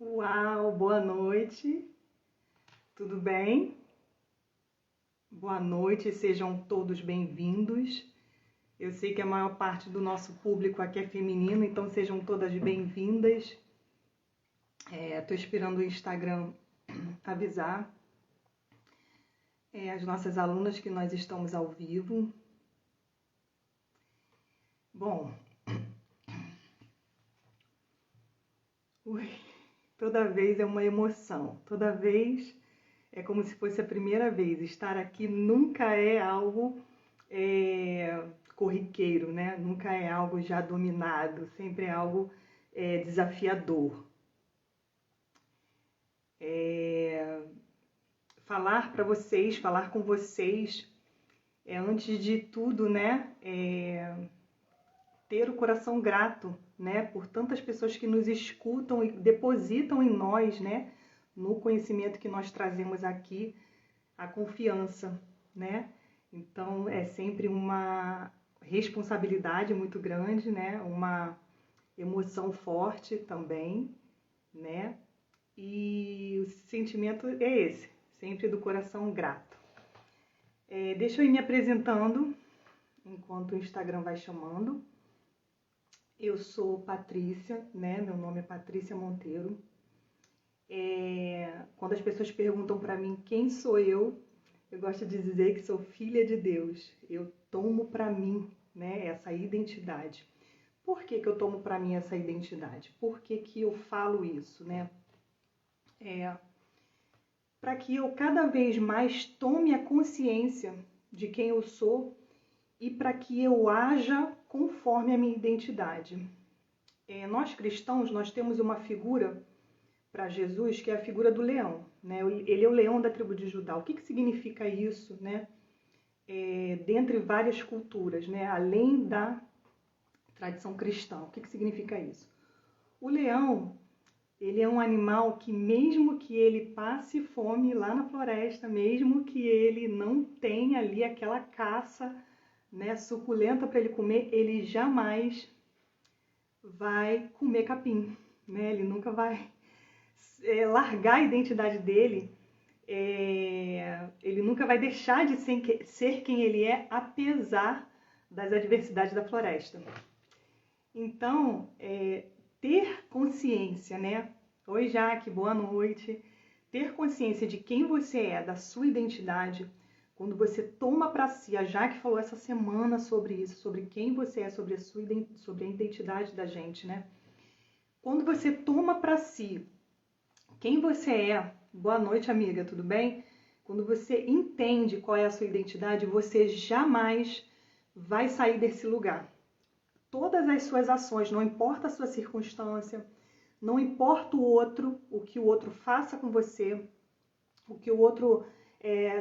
Uau, boa noite, tudo bem? Boa noite, sejam todos bem-vindos. Eu sei que a maior parte do nosso público aqui é feminino, então sejam todas bem-vindas. Estou esperando o Instagram avisar as nossas alunas que nós estamos ao vivo. Bom, toda vez é uma emoção, toda vez é como se fosse a primeira vez. Estar aqui nunca é algo corriqueiro, né? Nunca é algo já dominado, sempre é algo desafiador. Falar para vocês, falar com vocês, antes de tudo, né? Ter o coração grato, né? Por tantas pessoas que nos escutam e depositam em nós, né? No conhecimento que nós trazemos aqui, a confiança, né? Então, é sempre uma responsabilidade muito grande, né? Uma emoção forte também, né? E o sentimento é esse, sempre do coração grato. Deixa eu ir me apresentando, enquanto o Instagram vai chamando. Eu sou Patrícia, né? Meu nome é Patrícia Monteiro. Quando as pessoas perguntam para mim quem sou eu gosto de dizer que sou filha de Deus. Eu tomo para mim, né, essa identidade. Por que eu tomo para mim essa identidade? Por que eu falo isso, né? Para que eu cada vez mais tome a consciência de quem eu sou e para que eu haja conforme a minha identidade. Nós cristãos, nós temos uma figura para Jesus, que é a figura do leão, né? Ele é o leão da tribo de Judá. O que significa isso, né? Dentre várias culturas, né? Além da tradição cristã, o que significa isso? O leão, ele é um animal que mesmo que ele passe fome lá na floresta, mesmo que ele não tenha ali aquela caça, né, suculenta para ele comer, ele jamais vai comer capim, né? Ele nunca vai largar a identidade dele, ele nunca vai deixar de ser quem ele é, apesar das adversidades da floresta. Então, ter consciência, né? Oi, Jaque, boa noite. Ter consciência de quem você é, da sua identidade, quando você toma para si, a Jaque falou essa semana sobre isso, sobre quem você é, sobre a identidade da gente, né? Quando você toma para si quem você é, boa noite, amiga, tudo bem? Quando você entende qual é a sua identidade, você jamais vai sair desse lugar. Todas as suas ações, não importa a sua circunstância, não importa o que o outro faça com você, o que o outro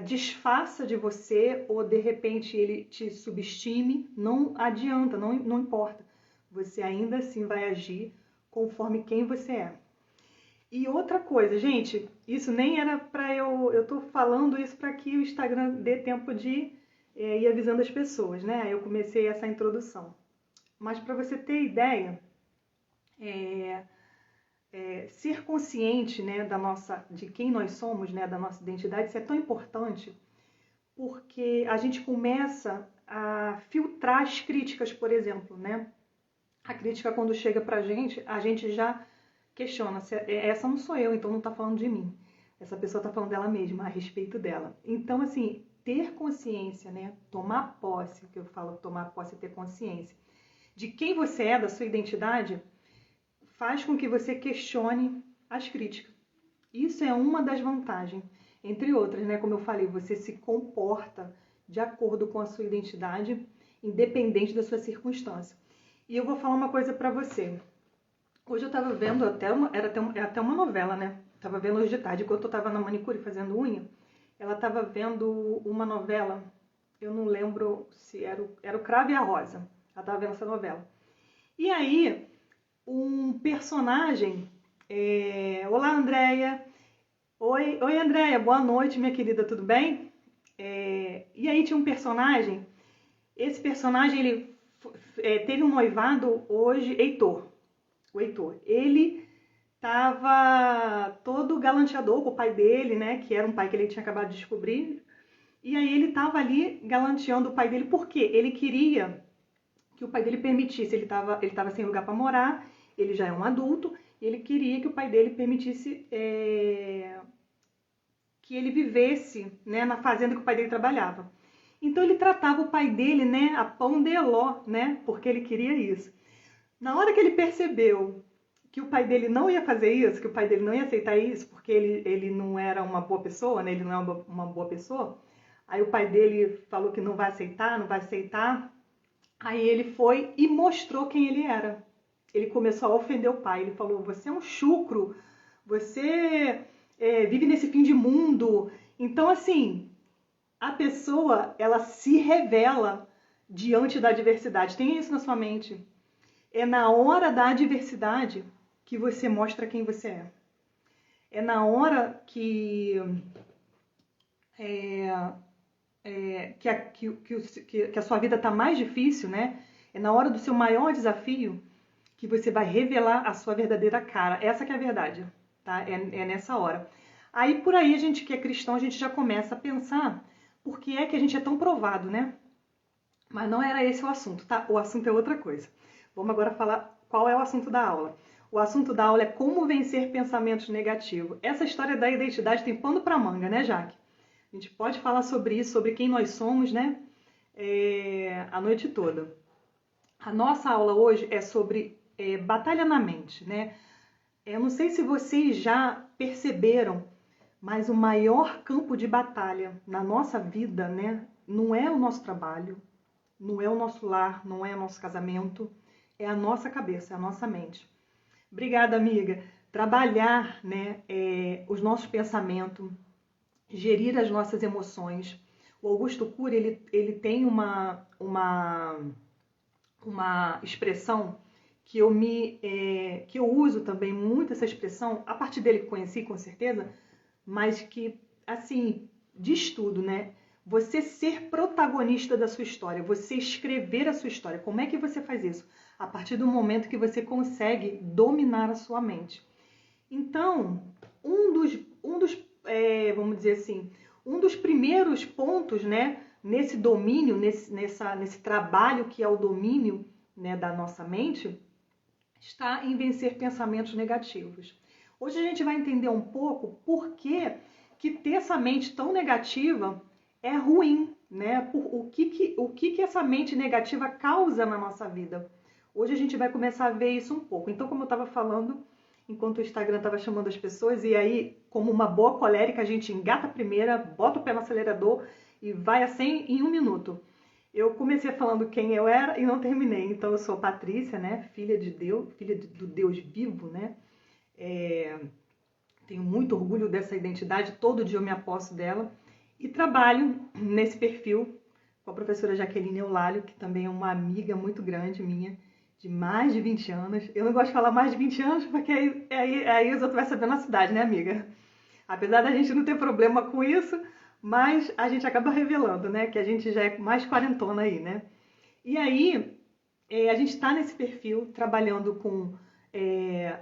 desfaça de você, ou de repente ele te subestime, não adianta, não importa. Você ainda assim vai agir conforme quem você é. E outra coisa, gente, isso nem era para eu tô falando isso para que o Instagram dê tempo de ir avisando as pessoas, né? Aí eu comecei essa introdução. Mas para você ter ideia, ser consciente, né, de quem nós somos, né, da nossa identidade, isso é tão importante porque a gente começa a filtrar as críticas, por exemplo, né? A crítica quando chega pra gente, a gente já questiona, essa não sou eu, então não está falando de mim. Essa pessoa está falando dela mesma, a respeito dela. Então, assim, ter consciência, né? Tomar posse, que eu falo tomar posse é ter consciência, de quem você é, da sua identidade, faz com que você questione as críticas. Isso é uma das vantagens, entre outras, né? Como eu falei, você se comporta de acordo com a sua identidade, independente da sua circunstância. E eu vou falar uma coisa pra você. Hoje eu tava vendo era até uma novela, né? Tava vendo hoje de tarde, enquanto eu tava na manicure fazendo unha, ela tava vendo uma novela, eu não lembro se era o Cravo e a Rosa. Ela tava vendo essa novela. E aí, um personagem, olá, Andréia. Oi, Andréia, boa noite, minha querida, tudo bem? E aí tinha um personagem, esse personagem, ele teve um noivado hoje, o Heitor, ele estava todo galanteador com o pai dele, né? Que era um pai que ele tinha acabado de descobrir. E aí ele estava ali galanteando o pai dele, por quê? Ele queria que o pai dele permitisse, ele estava sem lugar para morar, ele já é um adulto, e ele queria que o pai dele permitisse que ele vivesse, né, na fazenda que o pai dele trabalhava. Então ele tratava o pai dele, né, a pão de ló, né, porque ele queria isso. Na hora que ele percebeu que o pai dele não ia fazer isso, que o pai dele não ia aceitar isso, porque ele não era uma boa pessoa, né, ele não é uma boa pessoa, aí o pai dele falou que não vai aceitar, não vai aceitar. Aí ele foi e mostrou quem ele era. Ele começou a ofender o pai. Ele falou, você é um chucro, você vive nesse fim de mundo. Então, assim, a pessoa, ela se revela diante da adversidade. Tenha isso na sua mente. É na hora da adversidade que você mostra quem você é. É na hora que a sua vida está mais difícil, né? É na hora do seu maior desafio que você vai revelar a sua verdadeira cara. Essa que é a verdade, tá? É nessa hora. Aí, por aí, a gente que é cristão, a gente já começa a pensar por que é que a gente é tão provado, né? Mas não era esse o assunto, tá? O assunto é outra coisa. Vamos agora falar qual é o assunto da aula. O assunto da aula é como vencer pensamentos negativos. Essa história da identidade tem pano pra manga, né, Jaque? A gente pode falar sobre isso, sobre quem nós somos, né? A noite toda. A nossa aula hoje é sobre batalha na mente, né? Eu não sei se vocês já perceberam, mas o maior campo de batalha na nossa vida, né? Não é o nosso trabalho, não é o nosso lar, não é o nosso casamento, é a nossa cabeça, é a nossa mente. Obrigada, amiga. Trabalhar, né? Os nossos pensamentos, gerir as nossas emoções. O Augusto Cury, ele tem uma expressão que eu uso também muito, essa expressão, a partir dele que conheci, com certeza, mas que, assim, diz tudo, né? Você ser protagonista da sua história, você escrever a sua história. Como é que você faz isso? A partir do momento que você consegue dominar a sua mente. Então, vamos dizer assim, um dos primeiros pontos, né, nesse domínio, nesse trabalho que é o domínio, né, da nossa mente, está em vencer pensamentos negativos. Hoje a gente vai entender um pouco por que ter essa mente tão negativa é ruim, né? O que essa mente negativa causa na nossa vida. Hoje a gente vai começar a ver isso um pouco. Então, como eu estava falando, enquanto o Instagram estava chamando as pessoas, e aí, como uma boa colérica, a gente engata a primeira, bota o pé no acelerador e vai a 100 em 1 minuto. Eu comecei falando quem eu era e não terminei. Então, eu sou Patrícia, né? Filha de Deus, filha do Deus vivo, né? Tenho muito orgulho dessa identidade, todo dia eu me aposto dela. E trabalho nesse perfil com a professora Jaqueline Eulálio, que também é uma amiga muito grande minha, de mais de 20 anos. Eu não gosto de falar mais de 20 anos, porque aí os outros vão saber a nossa idade, né, amiga? Apesar da gente não ter problema com isso, mas a gente acaba revelando, né, que a gente já é mais quarentona aí, né? E aí, a gente está nesse perfil trabalhando com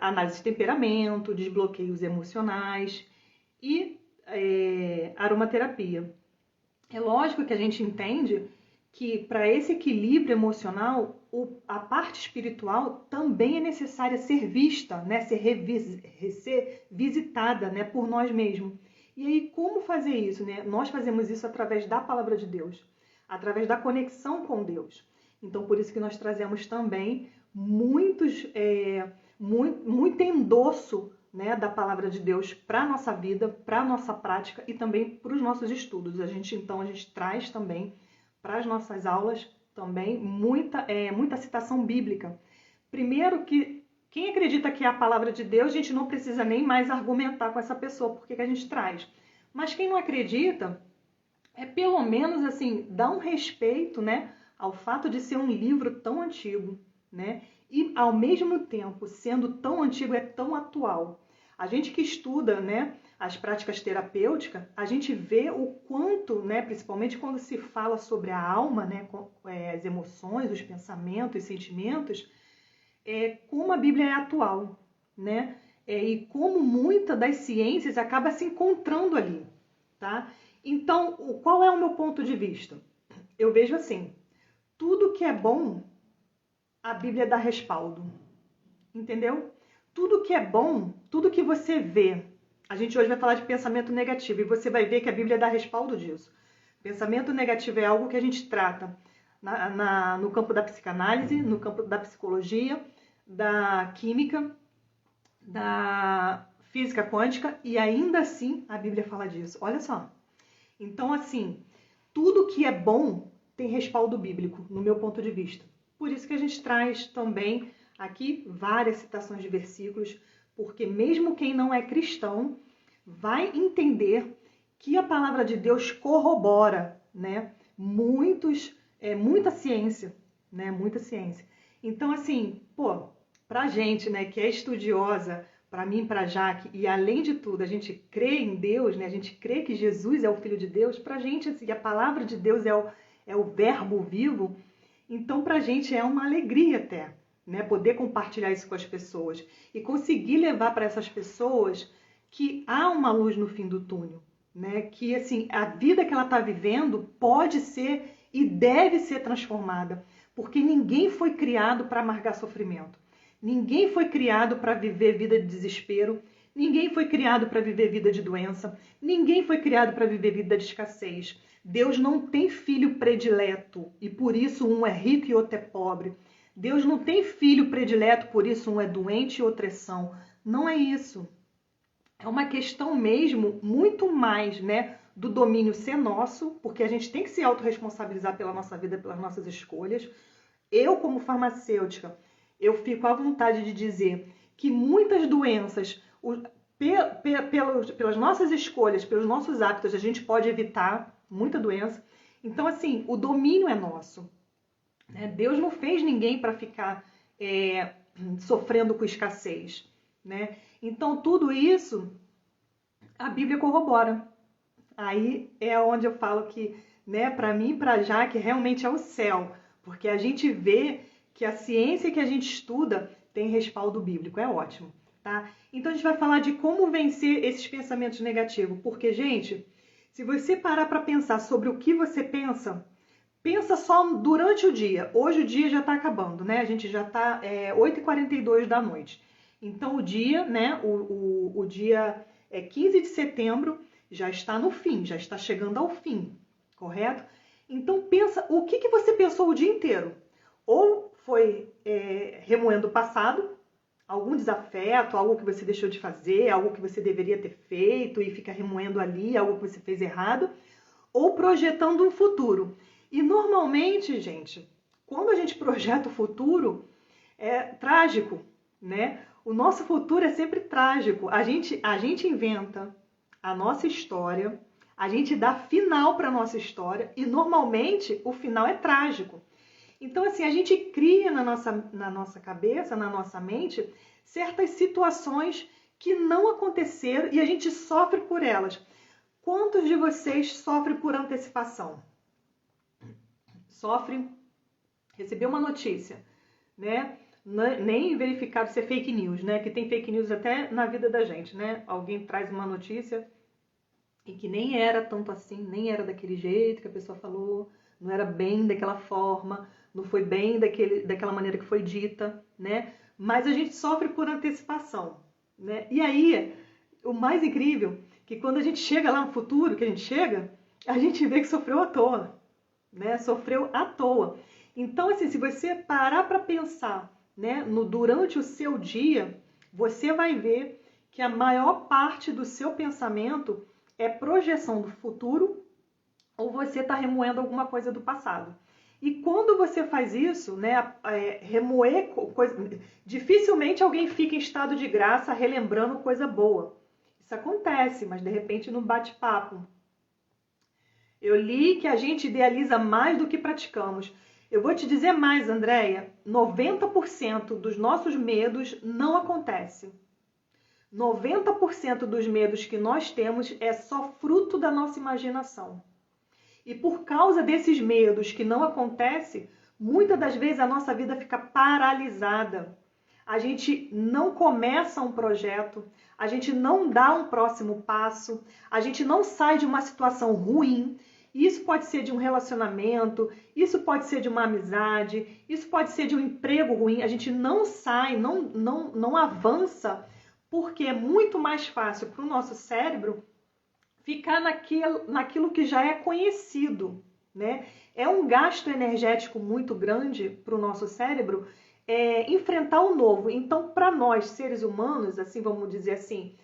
análise de temperamento, desbloqueios emocionais e aromaterapia. É lógico que a gente entende que para esse equilíbrio emocional, a parte espiritual também é necessária ser vista, né? ser visitada, né? por nós mesmos. E aí, como fazer isso? Né? Nós fazemos isso através da palavra de Deus, através da conexão com Deus. Então, por isso que nós trazemos também muito endosso, né, da palavra de Deus para a nossa vida, para a nossa prática e também para os nossos estudos. A gente traz também para as nossas aulas também muita citação bíblica. Primeiro que quem acredita que é a palavra de Deus, a gente não precisa nem mais argumentar com essa pessoa, porque que a gente traz. Mas quem não acredita, pelo menos assim, dá um respeito, né, ao fato de ser um livro tão antigo, né? E ao mesmo tempo, sendo tão antigo, é tão atual. A gente que estuda, né, as práticas terapêuticas, a gente vê o quanto, né, principalmente quando se fala sobre a alma, né, as emoções, os pensamentos, os sentimentos, como a Bíblia é atual, né? e como muita das ciências acaba se encontrando ali, tá? Então, qual é o meu ponto de vista? Eu vejo assim, tudo que é bom, a Bíblia dá respaldo, entendeu? Tudo que é bom, tudo que você vê, a gente hoje vai falar de pensamento negativo, e você vai ver que a Bíblia dá respaldo disso. Pensamento negativo é algo que a gente trata no campo da psicanálise, no campo da psicologia, da química, da física quântica, e ainda assim a Bíblia fala disso. Olha só. Então, assim, tudo que é bom tem respaldo bíblico, no meu ponto de vista. Por isso que a gente traz também aqui várias citações de versículos, porque mesmo quem não é cristão vai entender que a palavra de Deus corrobora, né, muita ciência, né, muita ciência. Então, assim, pra gente, né, que é estudiosa, para mim, para Jaque, e além de tudo, a gente crê em Deus, né, a gente crê que Jesus é o Filho de Deus, pra gente, assim, a palavra de Deus é o verbo vivo, então pra gente é uma alegria até, né, poder compartilhar isso com as pessoas e conseguir levar para essas pessoas que há uma luz no fim do túnel, né, que assim, a vida que ela está vivendo pode ser e deve ser transformada, porque ninguém foi criado para amargar sofrimento. Ninguém foi criado para viver vida de desespero, ninguém foi criado para viver vida de doença, ninguém foi criado para viver vida de escassez. Deus não tem filho predileto e por isso um é rico e outro é pobre. Deus não tem filho predileto, por isso um é doente e outro é são. Não é isso. É uma questão mesmo muito mais, né, do domínio ser nosso, porque a gente tem que se autorresponsabilizar pela nossa vida, pelas nossas escolhas. Eu, como farmacêutica, eu fico à vontade de dizer que muitas doenças, pelas nossas escolhas, pelos nossos hábitos, a gente pode evitar muita doença. Então, assim, o domínio é nosso. Né? Deus não fez ninguém para ficar sofrendo com escassez. Né? Então, tudo isso a Bíblia corrobora. Aí é onde eu falo que, né, para mim, para Jaque, realmente é o céu. Porque a gente vê que a ciência que a gente estuda tem respaldo bíblico. É ótimo, tá? Então, a gente vai falar de como vencer esses pensamentos negativos. Porque, gente, se você parar para pensar sobre o que você pensa, pensa só durante o dia. Hoje o dia já está acabando, né? A gente já está 8h42 da noite. Então, o dia, né? O dia 15 de setembro já está no fim, já está chegando ao fim, correto? Então, pensa o que você pensou o dia inteiro. Ou foi remoendo o passado, algum desafeto, algo que você deixou de fazer, algo que você deveria ter feito e fica remoendo ali, algo que você fez errado, ou projetando um futuro. E normalmente, gente, quando a gente projeta o futuro, é trágico, né? O nosso futuro é sempre trágico. A gente inventa a nossa história, a gente dá final para a nossa história e normalmente o final é trágico. Então, assim, a gente cria na nossa cabeça, na nossa mente, certas situações que não aconteceram e a gente sofre por elas. Quantos de vocês sofrem por antecipação? Sofre, recebeu uma notícia, né? Nem verificado se é fake news, né? Que tem fake news até na vida da gente, né? Alguém traz uma notícia e que nem era tanto assim, nem era daquele jeito que a pessoa falou, não era bem daquela forma, não foi bem daquela maneira que foi dita, né? Mas a gente sofre por antecipação, né? E aí, o mais incrível, que quando a gente chega lá no futuro, que a gente vê que sofreu à toa, né? Sofreu à toa. Então, assim, se você parar para pensar, né, durante o seu dia, você vai ver que a maior parte do seu pensamento é projeção do futuro ou você está remoendo alguma coisa do passado. E quando você faz isso, né, remoer coisa, dificilmente alguém fica em estado de graça relembrando coisa boa. Isso acontece, mas de repente no bate-papo. Eu li que a gente idealiza mais do que praticamos. Eu vou te dizer mais, Andréia, 90% dos nossos medos não acontecem. 90% dos medos que nós temos é só fruto da nossa imaginação. E por causa desses medos que não acontecem, muitas das vezes a nossa vida fica paralisada. a gente não começa um projeto, a gente não dá um próximo passo, a gente não sai de uma situação ruim. Isso pode ser de um relacionamento, isso pode ser de uma amizade, isso pode ser de um emprego ruim. A gente não sai, não avança, porque é muito mais fácil para o nosso cérebro ficar naquilo que já é conhecido, né? É um gasto energético muito grande para o nosso cérebro enfrentar o novo. Então, para nós, seres humanos, assim, vamos dizer assim,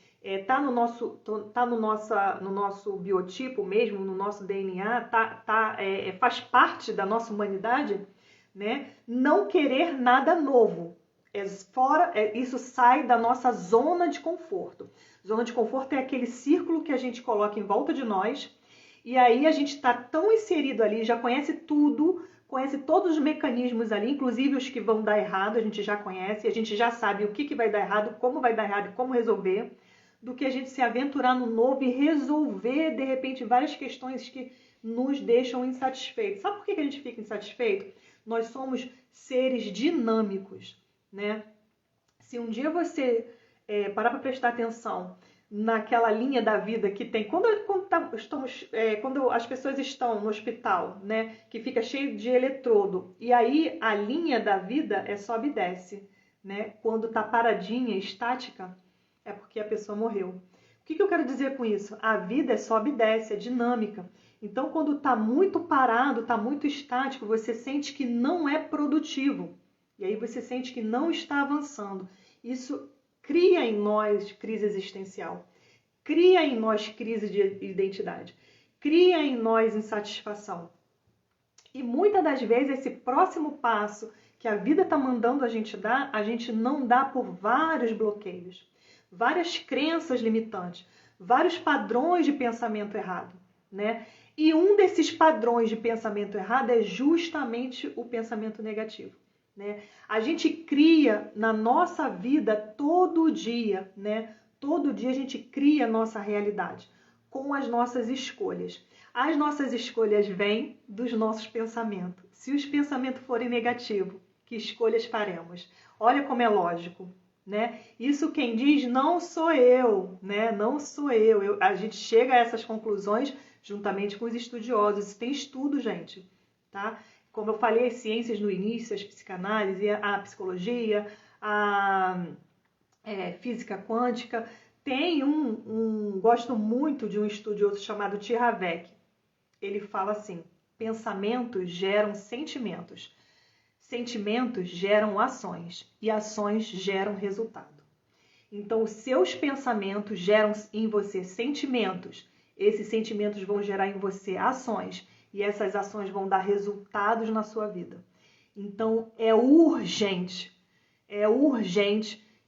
tá no nosso biotipo mesmo, no nosso DNA, faz parte da nossa humanidade, né? Não querer nada novo. Isso sai da nossa zona de conforto. Zona de conforto é aquele círculo que a gente coloca em volta de nós, e aí a gente está tão inserido ali, já conhece tudo, conhece todos os mecanismos ali, inclusive os que vão dar errado, a gente já conhece, a gente já sabe o que vai dar errado, como vai dar errado e como resolver, do que a gente se aventurar no novo e resolver, de repente, várias questões que nos deixam insatisfeitos. Sabe por que a gente fica insatisfeito? Nós somos seres dinâmicos, né? Se um dia você parar para prestar atenção naquela linha da vida que tem, quando as pessoas estão no hospital, né, que fica cheio de eletrodo, e aí a linha da vida sobe e desce, né? Quando está paradinha, estática, é porque a pessoa morreu. O que eu quero dizer com isso? A vida sobe e desce, é dinâmica. Então, quando está muito parado, está muito estático, você sente que não é produtivo. E aí você sente que não está avançando. Isso cria em nós crise existencial, cria em nós crise de identidade, cria em nós insatisfação. E muitas das vezes esse próximo passo que a vida está mandando a gente dar, a gente não dá por vários bloqueios, várias crenças limitantes, vários padrões de pensamento errado, né? E um desses padrões de pensamento errado é justamente o pensamento negativo, né? A gente cria na nossa vida todo dia, né? Todo dia a gente cria a nossa realidade com as nossas escolhas. As nossas escolhas vêm dos nossos pensamentos. Se os pensamentos forem negativos, que escolhas faremos? Olha como é lógico, né? Isso quem diz não sou eu, né? Não sou eu. A gente chega a essas conclusões juntamente com os estudiosos. Isso tem estudo, gente, tá? Como eu falei, as ciências no início, as psicanálise, a psicologia, a física quântica. Tem gosto muito de um estudioso chamado Tiravec. Ele fala assim: pensamentos geram sentimentos, sentimentos geram ações e ações geram resultado. Então, os seus pensamentos geram em você sentimentos, esses sentimentos vão gerar em você ações e essas ações vão dar resultados na sua vida. Então, é urgente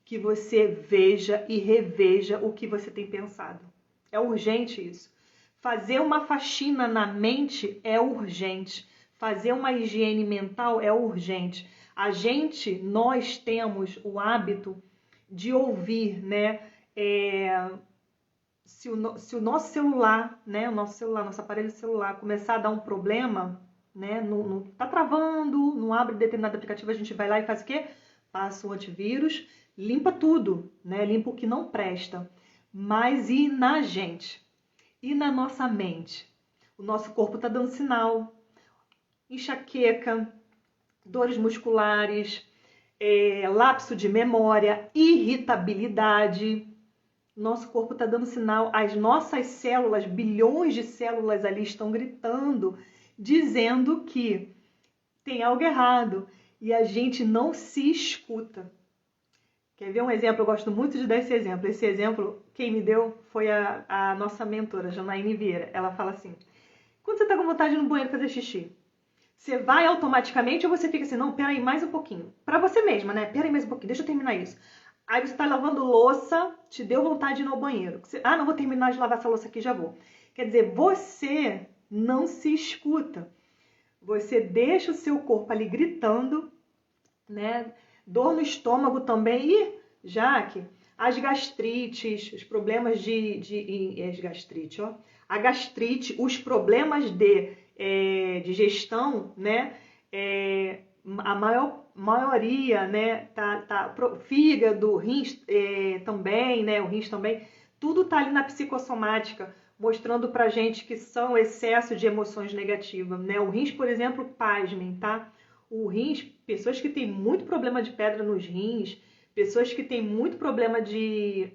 que você veja e reveja o que você tem pensado. É urgente isso. Fazer uma faxina na mente é urgente. Fazer uma higiene mental é urgente. Nós temos o hábito de ouvir, né? Se o nosso celular, né? Nosso aparelho celular começar a dar um problema, né? Não tá travando, não abre determinado aplicativo, a gente vai lá e faz o quê? Passa o antivírus, limpa tudo, né? Limpa o que não presta. Mas e na gente? E na nossa mente? O nosso corpo está dando sinal. Enxaqueca, dores musculares, lapso de memória, irritabilidade. Nosso corpo está dando sinal. As nossas células, bilhões de células ali estão gritando, dizendo que tem algo errado. E a gente não se escuta. Quer ver um exemplo? Eu gosto muito de dar esse exemplo. Esse exemplo, quem me deu foi a nossa mentora, Janaíne Vieira. Ela fala assim: quando você está com vontade de ir no banheiro fazer xixi, você vai automaticamente ou você fica assim, não, peraí, mais um pouquinho. Pra você mesma, né? Peraí mais um pouquinho, deixa eu terminar isso. Aí você tá lavando louça, te deu vontade de ir no banheiro. Não vou terminar de lavar essa louça aqui, já vou. Quer dizer, você não se escuta. Você deixa o seu corpo ali gritando, né? Dor no estômago também. E, Jaque, as gastrites, os problemas as gastrite, ó. A gastrite, os problemas de digestão, né? a maioria, né, fígado, rins também, né, o rins também, tudo tá ali na psicossomática, mostrando pra gente que são excesso de emoções negativas, né? O rins, por exemplo, pasmem, tá? O rins, pessoas que têm muito problema de pedra nos rins, pessoas que têm muito problema de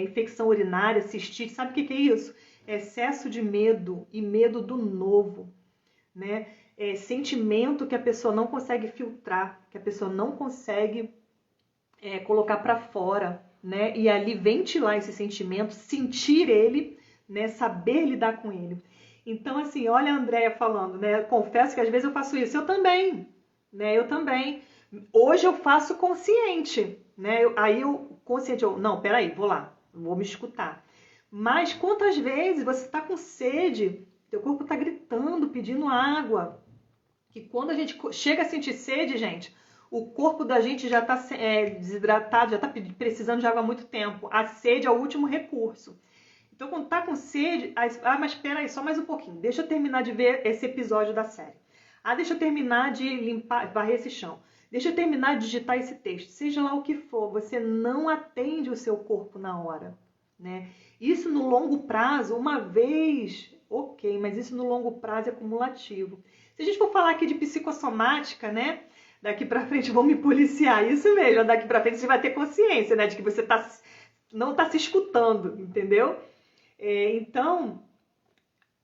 infecção urinária, cistite, sabe o que é isso? Excesso de medo e medo do novo, né? Sentimento que a pessoa não consegue filtrar, que a pessoa não consegue colocar para fora, né? E ali ventilar esse sentimento, sentir ele, né? Saber lidar com ele. Então, assim, olha a Andréia falando, né? Confesso que às vezes eu faço isso. Eu também, né? Eu também. Hoje eu faço consciente, né? Não, peraí, vou lá, vou me escutar. Mas quantas vezes você está com sede, teu corpo está gritando, pedindo água, que quando a gente chega a sentir sede, gente, o corpo da gente já está desidratado, já está precisando de água há muito tempo. A sede é o último recurso. Então, quando está com sede, mas espera aí, só mais um pouquinho. Deixa eu terminar de ver esse episódio da série. Deixa eu terminar de varrer esse chão. Deixa eu terminar de digitar esse texto. Seja lá o que for, você não atende o seu corpo na hora, né? Isso no longo prazo, uma vez, ok, mas isso no longo prazo é cumulativo. Se a gente for falar aqui de psicossomática, né? Daqui pra frente vão me policiar. Isso mesmo, daqui pra frente você vai ter consciência, né? De que você não tá se escutando, entendeu? Então,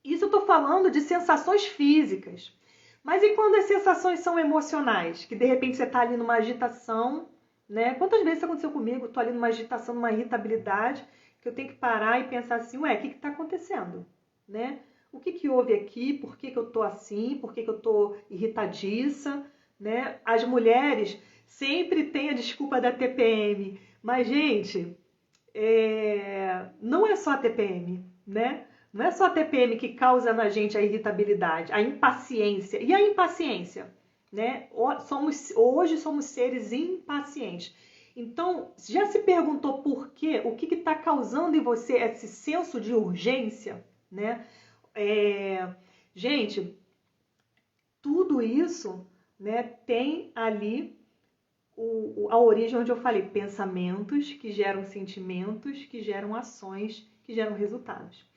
isso eu tô falando de sensações físicas. Mas e quando as sensações são emocionais? Que de repente você tá ali numa agitação, né? Quantas vezes isso aconteceu comigo? Eu tô ali numa agitação, numa irritabilidade, que eu tenho que parar e pensar assim, ué, o que tá acontecendo? Né? O que houve aqui? Por que eu tô assim? Por que eu tô irritadiça? Né? As mulheres sempre têm a desculpa da TPM. Mas, gente, não é só a TPM, né? Não é só a TPM que causa na gente a irritabilidade, a impaciência. E a impaciência, né? Hoje somos seres impacientes. Então, já se perguntou por quê? O que está causando em você esse senso de urgência, né? Gente, tudo isso, né, tem ali a origem onde eu falei, pensamentos que geram sentimentos, que geram ações, que geram resultados.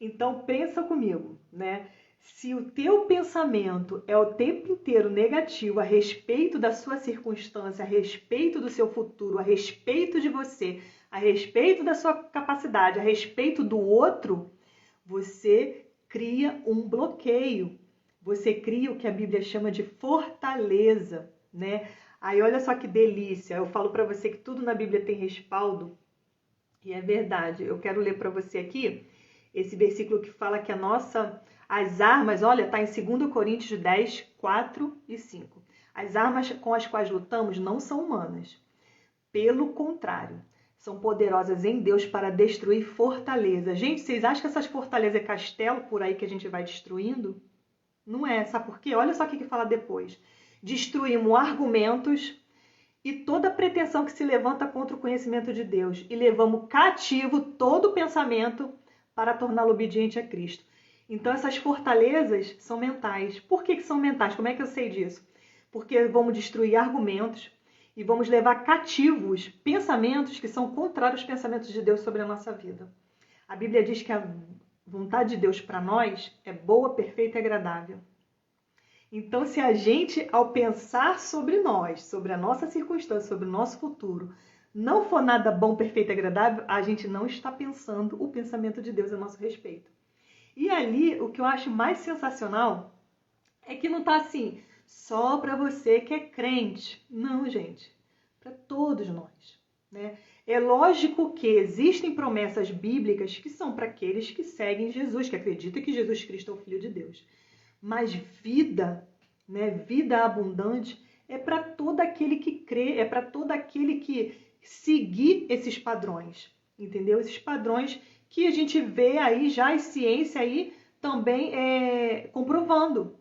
Então, pensa comigo, né? Se o teu pensamento é o tempo inteiro negativo a respeito da sua circunstância, a respeito do seu futuro, a respeito de você, a respeito da sua capacidade, a respeito do outro, você cria um bloqueio. Você cria o que a Bíblia chama de fortaleza, né? Aí olha só que delícia, eu falo para você que tudo na Bíblia tem respaldo, e é verdade. Eu quero ler para você aqui esse versículo que fala que as armas, olha, está em 2 Coríntios 10, 4 e 5. As armas com as quais lutamos não são humanas. Pelo contrário, são poderosas em Deus para destruir fortalezas. Gente, vocês acham que essas fortalezas é castelo por aí que a gente vai destruindo? Não é, sabe por quê? Olha só o que fala depois. Destruímos argumentos e toda pretensão que se levanta contra o conhecimento de Deus e levamos cativo todo pensamento para torná-lo obediente a Cristo. Então essas fortalezas são mentais. Por que são mentais? Como é que eu sei disso? Porque vamos destruir argumentos e vamos levar cativos pensamentos que são contrários aos pensamentos de Deus sobre a nossa vida. A Bíblia diz que a vontade de Deus para nós é boa, perfeita e agradável. Então, se a gente, ao pensar sobre nós, sobre a nossa circunstância, sobre o nosso futuro, não for nada bom, perfeito e agradável, a gente não está pensando o pensamento de Deus a nosso respeito. E ali, o que eu acho mais sensacional é que não está assim, só para você que é crente. Não, gente, para todos nós, né? É lógico que existem promessas bíblicas que são para aqueles que seguem Jesus, que acreditam que Jesus Cristo é o Filho de Deus. Mas vida, né, vida abundante, é para todo aquele que crê, é para todo aquele que seguir esses padrões, entendeu? Esses padrões que a gente vê aí já a ciência aí também comprovando,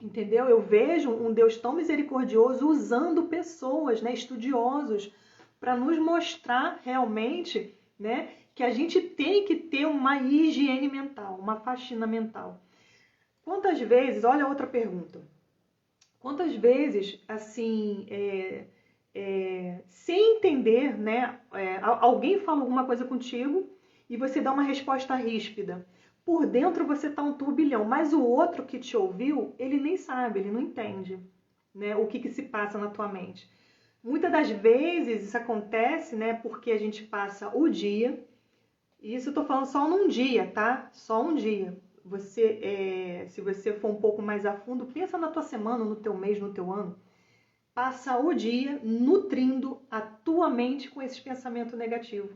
entendeu? Eu vejo um Deus tão misericordioso usando pessoas, né, estudiosos, para nos mostrar realmente, né, que a gente tem que ter uma higiene mental, uma faxina mental. Quantas vezes, olha outra pergunta, Quantas vezes, assim, sem entender, né, alguém fala alguma coisa contigo e você dá uma resposta ríspida. Por dentro você tá um turbilhão, mas o outro que te ouviu, ele nem sabe, ele não entende, né, o que se passa na tua mente. Muitas das vezes isso acontece, né, porque a gente passa o dia, e isso eu tô falando só num dia, tá? Só um dia. Se você for um pouco mais a fundo, pensa na tua semana, no teu mês, no teu ano. Passa o dia nutrindo a tua mente com esse pensamento negativo.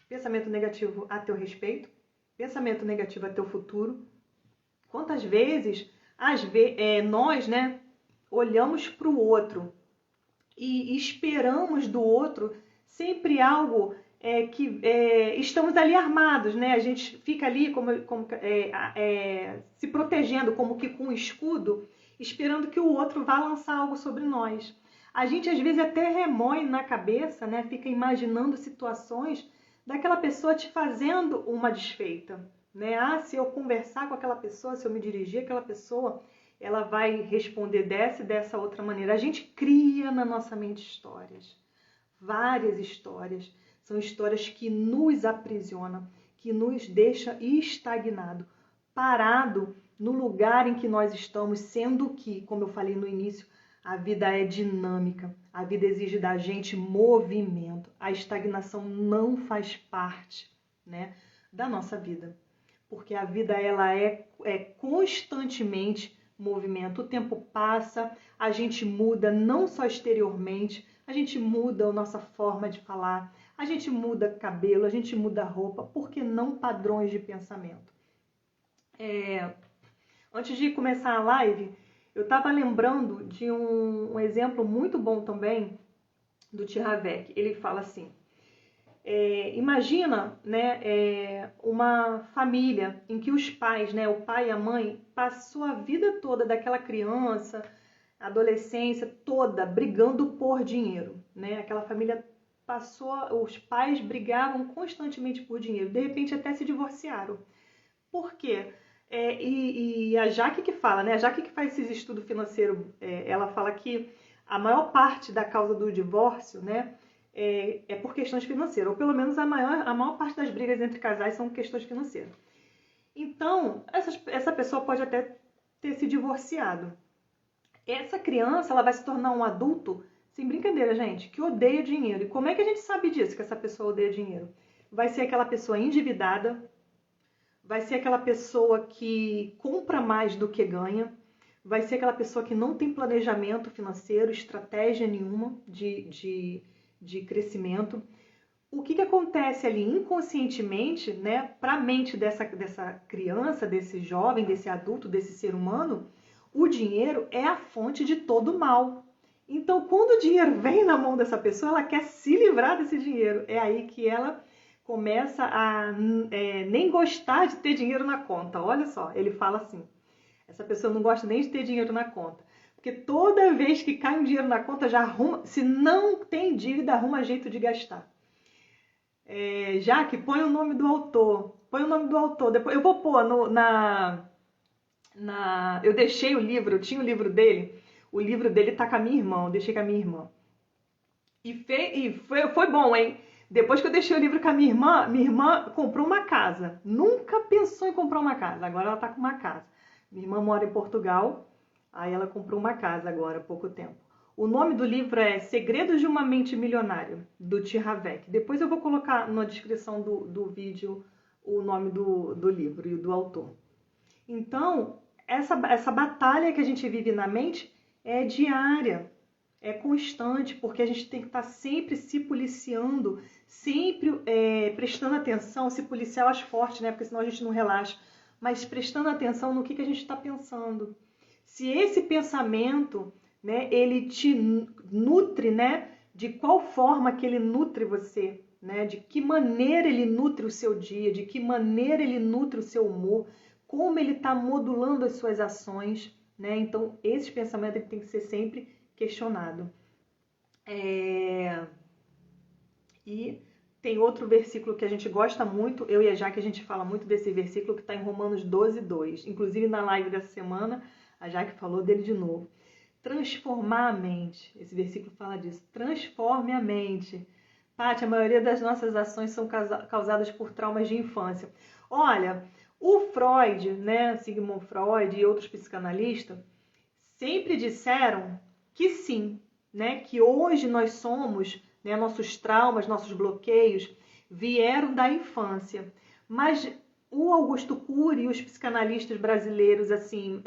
Pensamento negativo a teu respeito, pensamento negativo a teu futuro. Quantas vezes nós, né, olhamos para o outro e esperamos do outro sempre algo que estamos ali armados, né? A gente fica ali se protegendo como que com um escudo, esperando que o outro vá lançar algo sobre nós. A gente às vezes até remoe na cabeça, né? Fica imaginando situações daquela pessoa te fazendo uma desfeita, né? Ah, se eu conversar com aquela pessoa, se eu me dirigir àquela pessoa, ela vai responder dessa e dessa outra maneira. A gente cria na nossa mente histórias, várias histórias. São histórias que nos aprisionam, que nos deixam estagnado, parado no lugar em que nós estamos, sendo que, como eu falei no início, a vida é dinâmica, a vida exige da gente movimento. A estagnação não faz parte, né, da nossa vida, porque a vida ela é constantemente movimento. O tempo passa, a gente muda não só exteriormente, a gente muda a nossa forma de falar, a gente muda cabelo, a gente muda roupa, por que não padrões de pensamento? Antes de começar a live, eu estava lembrando de um exemplo muito bom também do Tiravec. Ele fala assim, imagina, né, uma família em que os pais, né, o pai e a mãe, passou a vida toda daquela criança, a adolescência toda, brigando por dinheiro, né? Aquela família os pais brigavam constantemente por dinheiro, de repente até se divorciaram. Por quê? E a Jaque que fala, né? A Jaque que faz esses estudos financeiros, ela fala que a maior parte da causa do divórcio, né, é por questões financeiras, ou pelo menos a maior parte das brigas entre casais são questões financeiras. Então, essa pessoa pode até ter se divorciado. Essa criança ela vai se tornar um adulto, sem brincadeira, gente, que odeia dinheiro. E como é que a gente sabe disso, que essa pessoa odeia dinheiro? Vai ser aquela pessoa endividada, vai ser aquela pessoa que compra mais do que ganha, vai ser aquela pessoa que não tem planejamento financeiro, estratégia nenhuma de crescimento. O que acontece ali inconscientemente, né, para a mente dessa criança, desse jovem, desse adulto, desse ser humano, o dinheiro é a fonte de todo mal. Então, quando o dinheiro vem na mão dessa pessoa, ela quer se livrar desse dinheiro. É aí que ela começa a nem gostar de ter dinheiro na conta. Olha só, ele fala assim, essa pessoa não gosta nem de ter dinheiro na conta. Porque toda vez que cai um dinheiro na conta, já arruma, se não tem dívida, arruma jeito de gastar. Jaque, põe o nome do autor. Põe o nome do autor. Depois eu vou pôr eu deixei o livro, eu tinha o livro dele. O livro dele tá com a minha irmã, eu deixei com a minha irmã. Foi bom, hein? Depois que eu deixei o livro com a minha irmã comprou uma casa. Nunca pensou em comprar uma casa, agora ela tá com uma casa. Minha irmã mora em Portugal, aí ela comprou uma casa agora, há pouco tempo. O nome do livro é Segredos de uma Mente Milionária, do Tiravec. Depois eu vou colocar na descrição do vídeo o nome do livro e do autor. Então, essa batalha que a gente vive na mente é diária, é constante, porque a gente tem que estar sempre se policiando, sempre prestando atenção, se policiar as fortes, né? Porque senão a gente não relaxa, mas prestando atenção no que a gente está pensando. Se esse pensamento, né, ele te nutre, né? De qual forma que ele nutre você, né? De que maneira ele nutre o seu dia, de que maneira ele nutre o seu humor, como ele está modulando as suas ações, né? Então, esse pensamento ele tem que ser sempre questionado. E tem outro versículo que a gente gosta muito, eu e a Jaque, a gente fala muito desse versículo que está em Romanos 12:2. Inclusive, na live dessa semana, a Jaque falou dele de novo. transformar a mente. Esse versículo fala disso. Transforme a mente. Paty, a maioria das nossas ações são causadas por traumas de infância. Olha, o Freud, né, Sigmund Freud e outros psicanalistas sempre disseram que sim, né, que hoje nós somos, né, nossos traumas, nossos bloqueios vieram da infância. Mas o Augusto Cury e os psicanalistas brasileiros assim,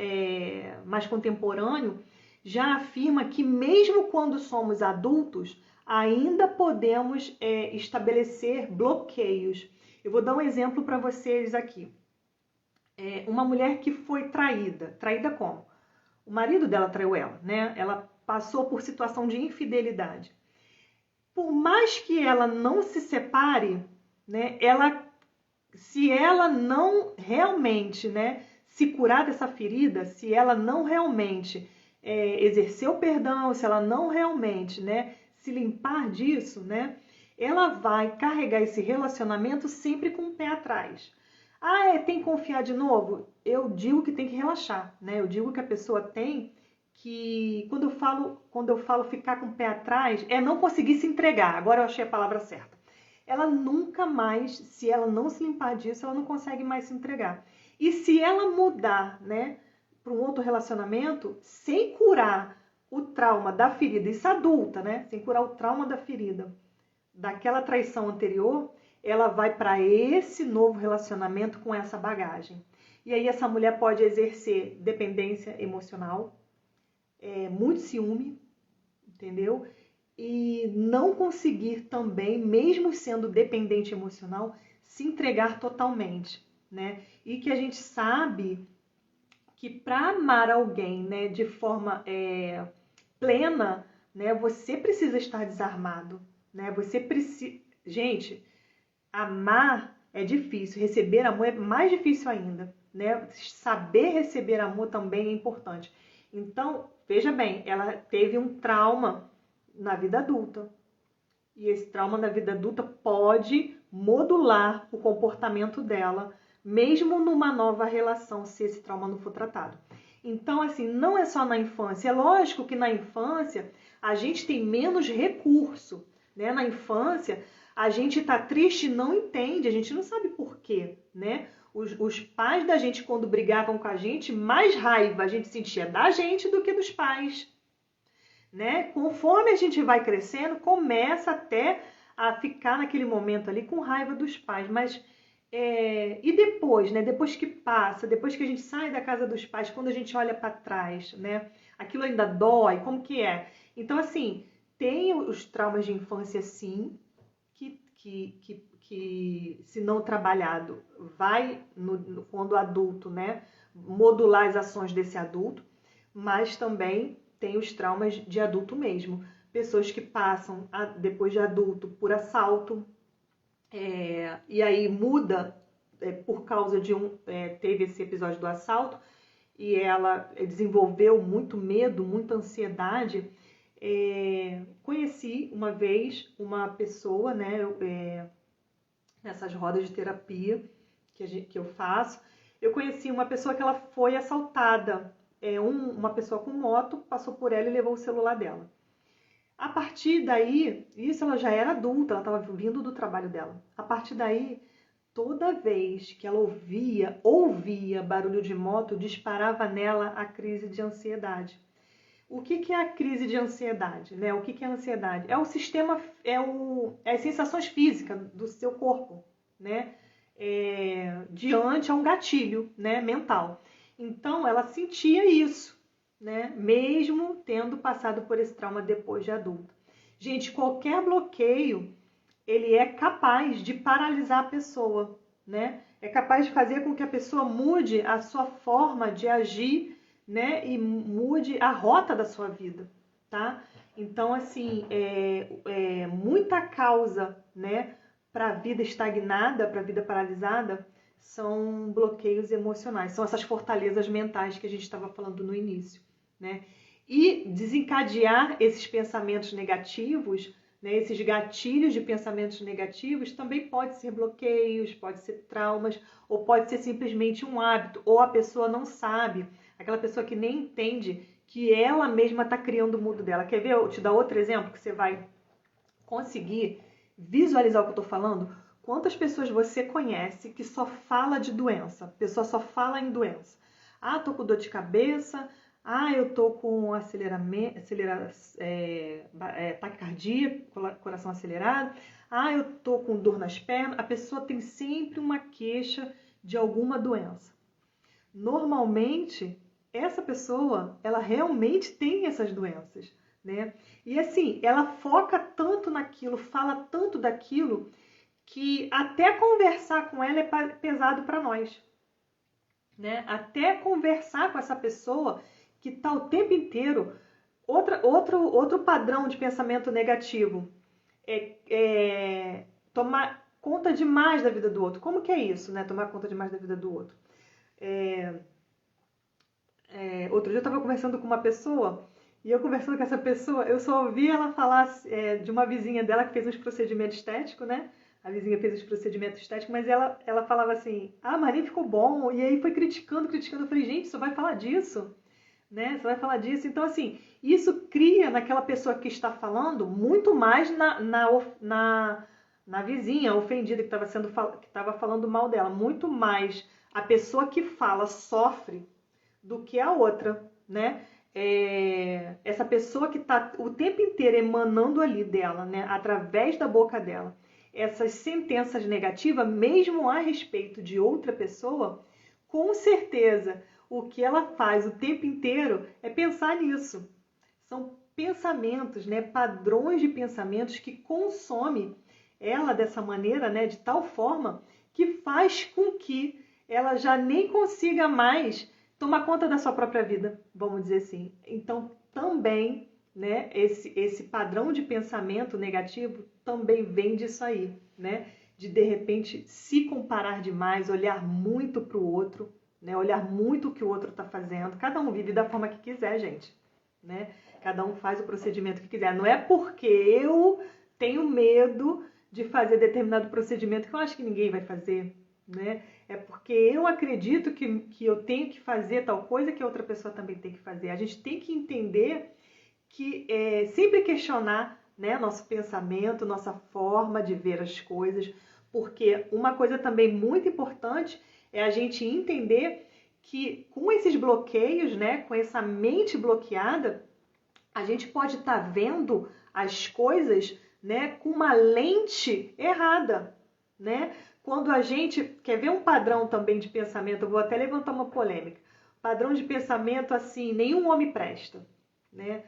mais contemporâneos já afirma que mesmo quando somos adultos, ainda podemos estabelecer bloqueios. Eu vou dar um exemplo para vocês aqui. Uma mulher que foi traída. Traída como? O marido dela traiu ela, né? Ela passou por situação de infidelidade. Por mais que ela não se separe, né? Se ela não realmente, né, se curar dessa ferida, se ela não realmente exercer o perdão, se ela não realmente, né, se limpar disso, né, ela vai carregar esse relacionamento sempre com o pé atrás. Tem que confiar de novo? Eu digo que tem que relaxar, né? Eu digo que a pessoa tem que, quando eu falo ficar com o pé atrás, é não conseguir se entregar. Agora eu achei a palavra certa. Ela nunca mais, se ela não se limpar disso, ela não consegue mais se entregar. E se ela mudar, né, para um outro relacionamento, sem curar o trauma da ferida, isso adulta, né, sem curar o trauma da ferida daquela traição anterior, ela vai para esse novo relacionamento com essa bagagem. E aí essa mulher pode exercer dependência emocional, muito ciúme, entendeu? E não conseguir também, mesmo sendo dependente emocional, se entregar totalmente, né? E que a gente sabe que para amar alguém, né, de forma plena, né, você precisa estar desarmado, né? Você precisa, gente, amar é difícil, receber amor é mais difícil ainda, né? Saber receber amor também é importante. Então, veja bem, ela teve um trauma na vida adulta. E esse trauma na vida adulta pode modular o comportamento dela, mesmo numa nova relação, se esse trauma não for tratado. Então, assim, não é só na infância. É lógico que na infância a gente tem menos recurso, né? Na infância a gente tá triste e não entende, a gente não sabe por quê, né? Os pais da gente, quando brigavam com a gente, mais raiva a gente sentia da gente do que dos pais, né? Conforme a gente vai crescendo, começa até a ficar naquele momento ali com raiva dos pais, mas e depois, né? Depois que passa, depois que a gente sai da casa dos pais, quando a gente olha para trás, né? Aquilo ainda dói, como que é? Então, assim, tem os traumas de infância, sim, que se não trabalhado, vai, quando adulto, né? Modular as ações desse adulto, mas também tem os traumas de adulto mesmo. Pessoas que passam, depois de adulto, por assalto, e aí muda por causa de teve esse episódio do assalto, e ela desenvolveu muito medo, muita ansiedade. Conheci uma vez uma pessoa, né, nessas rodas de terapia que eu faço, eu conheci uma pessoa que ela foi assaltada. Uma pessoa com moto passou por ela e levou o celular dela. A partir daí, isso ela já era adulta, ela estava vindo do trabalho dela. A partir daí, toda vez que ela ouvia barulho de moto, disparava nela a crise de ansiedade. O que é a crise de ansiedade, né? O que é a ansiedade? É o sistema, as sensações físicas do seu corpo, né? Diante a um gatilho, né, mental. Então, ela sentia isso, né? Mesmo tendo passado por esse trauma depois de adulta. Gente, qualquer bloqueio, ele é capaz de paralisar a pessoa, né? É capaz de fazer com que a pessoa mude a sua forma de agir, né? E mude a rota da sua vida, tá? Então, assim, muita causa, né? Para a vida estagnada, para a vida paralisada, são bloqueios emocionais, são essas fortalezas mentais que a gente estava falando no início, né? E desencadear esses pensamentos negativos, né, esses gatilhos de pensamentos negativos, também pode ser bloqueios, pode ser traumas, ou pode ser simplesmente um hábito, ou a pessoa não sabe, aquela pessoa que nem entende que ela mesma está criando o mundo dela. Quer ver? Eu te dar outro exemplo que você vai conseguir visualizar o que eu estou falando? Quantas pessoas você conhece que só fala de doença? A pessoa só fala em doença. Ah, tô com dor de cabeça. Ah, eu tô com taquicardia, coração acelerado. Ah, eu tô com dor nas pernas. A pessoa tem sempre uma queixa de alguma doença. Normalmente, essa pessoa, ela realmente tem essas doenças, né? E assim, ela foca tanto naquilo, fala tanto daquilo, que até conversar com ela é pesado para nós, né? Até conversar com essa pessoa que está o tempo inteiro. Outro padrão de pensamento negativo é tomar conta demais da vida do outro. Como que é isso, né? Tomar conta demais da vida do outro. Outro dia eu estava conversando com uma pessoa, e eu conversando com essa pessoa, eu só ouvi ela falar de uma vizinha dela que fez uns procedimentos estéticos, né? A vizinha fez os procedimentos estéticos, mas ela falava assim, ah, mas nem ficou bom. E aí foi criticando. Eu falei, gente, você vai falar disso? Né? Você vai falar disso? Então, assim, isso cria naquela pessoa que está falando muito mais na vizinha ofendida que estava falando mal dela. Muito mais a pessoa que fala sofre do que a outra, né? Essa pessoa que está o tempo inteiro emanando ali dela, né? Através da boca dela, essas sentenças negativas, mesmo a respeito de outra pessoa, com certeza o que ela faz o tempo inteiro é pensar nisso. São pensamentos, né? Padrões de pensamentos que consomem ela dessa maneira, né? De tal forma que faz com que ela já nem consiga mais tomar conta da sua própria vida, vamos dizer assim. Então, também, né, esse padrão de pensamento negativo também vem disso aí, né? De repente, se comparar demais, olhar muito para o outro, né? Olhar muito o que o outro está fazendo. Cada um vive da forma que quiser, gente, né? Cada um faz o procedimento que quiser. Não é porque eu tenho medo de fazer determinado procedimento que eu acho que ninguém vai fazer, né? É porque eu acredito que eu tenho que fazer tal coisa que a outra pessoa também tem que fazer. A gente tem que entender que sempre questionar, né, nosso pensamento, nossa forma de ver as coisas, porque uma coisa também muito importante é a gente entender que com esses bloqueios, né, com essa mente bloqueada, a gente pode estar vendo as coisas, né, com uma lente errada, né? Quando a gente quer ver um padrão também de pensamento, eu vou até levantar uma polêmica. Padrão de pensamento assim, nenhum homem presta, né?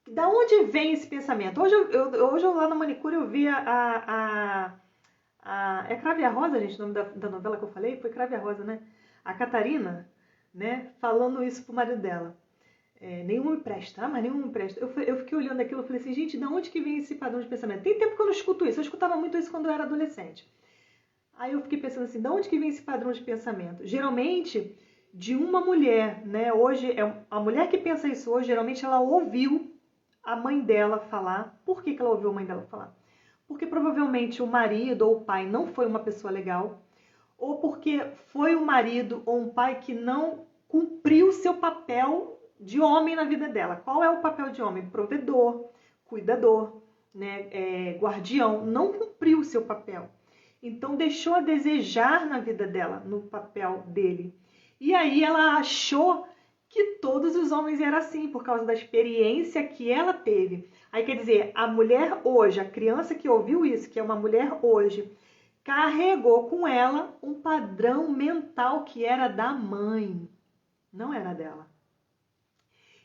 Da onde vem esse pensamento? Hoje eu lá na manicure eu vi é Crave e a Rosa, gente, o nome da novela que eu falei? Foi Crave e a Rosa, né? A Catarina, né? Falando isso pro marido dela. Nenhum me presta, mas nenhum me presta. Eu fiquei olhando aquilo e falei assim, gente, de onde que vem esse padrão de pensamento? Tem tempo que eu não escuto isso, eu escutava muito isso quando eu era adolescente. Aí eu fiquei pensando assim, de onde que vem esse padrão de pensamento? Geralmente, de uma mulher, né? Hoje, a mulher que pensa isso hoje, geralmente ela ouviu a mãe dela falar. Por que ela ouviu a mãe dela falar? Porque provavelmente o marido ou o pai não foi uma pessoa legal, ou porque foi um marido ou um pai que não cumpriu o seu papel de homem na vida dela. Qual é o papel de homem? Provedor, cuidador, né? Guardião. Não cumpriu o seu papel. Então deixou a desejar na vida dela, no papel dele. E aí ela achou que todos os homens eram assim, por causa da experiência que ela teve. Aí quer dizer, a mulher hoje, a criança que ouviu isso, que é uma mulher hoje, carregou com ela um padrão mental que era da mãe, não era dela.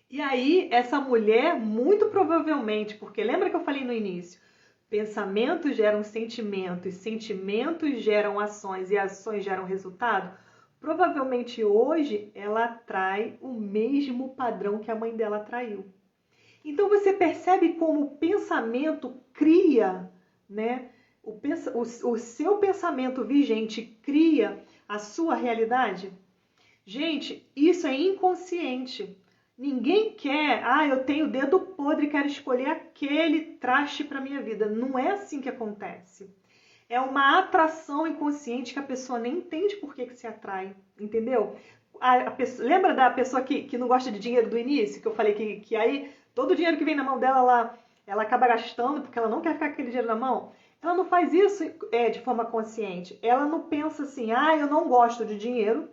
E aí essa mulher, muito provavelmente, porque lembra que eu falei no início, pensamentos geram sentimentos, sentimentos geram ações e ações geram resultado. Provavelmente hoje ela atrai o mesmo padrão que a mãe dela atraiu. Então você percebe como o pensamento cria, né? O seu pensamento vigente cria a sua realidade? Gente, isso é inconsciente. Ninguém quer, eu tenho o dedo podre e quero escolher aquele traste para minha vida. Não é assim que acontece. É uma atração inconsciente que a pessoa nem entende por que se atrai, entendeu? Lembra da pessoa que não gosta de dinheiro do início? Que eu falei que aí todo o dinheiro que vem na mão dela, ela acaba gastando porque ela não quer ficar com aquele dinheiro na mão? Ela não faz isso de forma consciente. Ela não pensa assim, eu não gosto de dinheiro,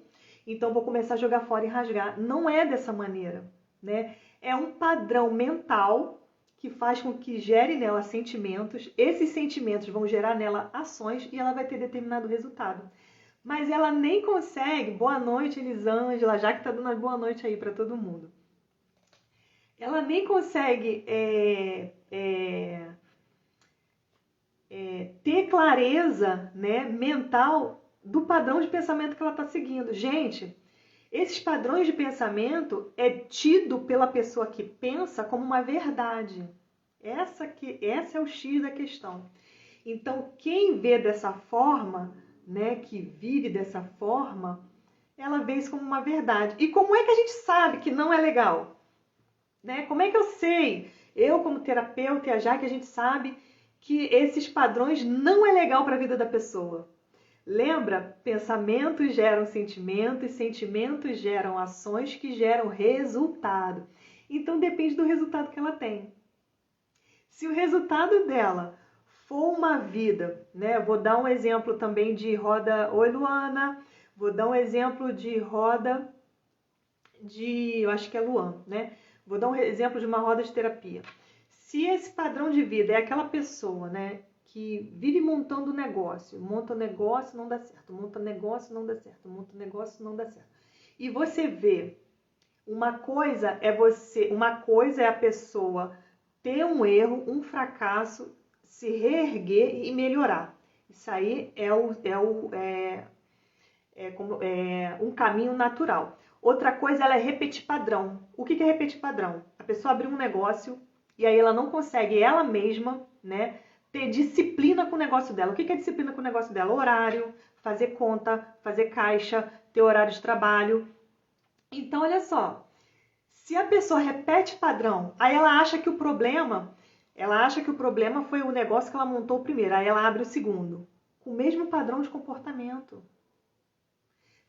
então vou começar a jogar fora e rasgar. Não é dessa maneira, né? É um padrão mental que faz com que gere nela sentimentos. Esses sentimentos vão gerar nela ações e ela vai ter determinado resultado. Mas ela nem consegue, boa noite Elisângela, já que tá dando uma boa noite aí para todo mundo. Ela nem consegue ter clareza, né, mental do padrão de pensamento que ela está seguindo. Gente, esses padrões de pensamento é tido pela pessoa que pensa como uma verdade. Essa é o X da questão. Então, quem vê dessa forma, né, que vive dessa forma, ela vê isso como uma verdade. E como é que a gente sabe que não é legal? Né? Como é que eu sei? Eu, como terapeuta, e a Jaque, a gente sabe que esses padrões não é legal para a vida da pessoa. Lembra? Pensamentos geram sentimentos, sentimentos geram ações que geram resultado. Então depende do resultado que ela tem. Se o resultado dela for uma vida, né? Vou dar um exemplo também de roda. Oi, Luana. Vou dar um exemplo de roda de. Eu acho que é Luan, né? Vou dar um exemplo de uma roda de terapia. Se esse padrão de vida é aquela pessoa, né, que vive montando negócio, monta negócio, não dá certo, monta negócio, não dá certo, monta negócio, não dá certo. E você vê, uma coisa é a pessoa ter um erro, um fracasso, se reerguer e melhorar. Isso aí é um caminho natural. Outra coisa, ela é repetir padrão. O que é repetir padrão? A pessoa abriu um negócio e aí ela não consegue ela mesma, né, ter disciplina com o negócio dela. O que é disciplina com o negócio dela? Horário, fazer conta, fazer caixa, ter horário de trabalho. Então, olha só, se a pessoa repete padrão, aí ela acha que o problema foi o negócio que ela montou primeiro, aí ela abre o segundo, com o mesmo padrão de comportamento.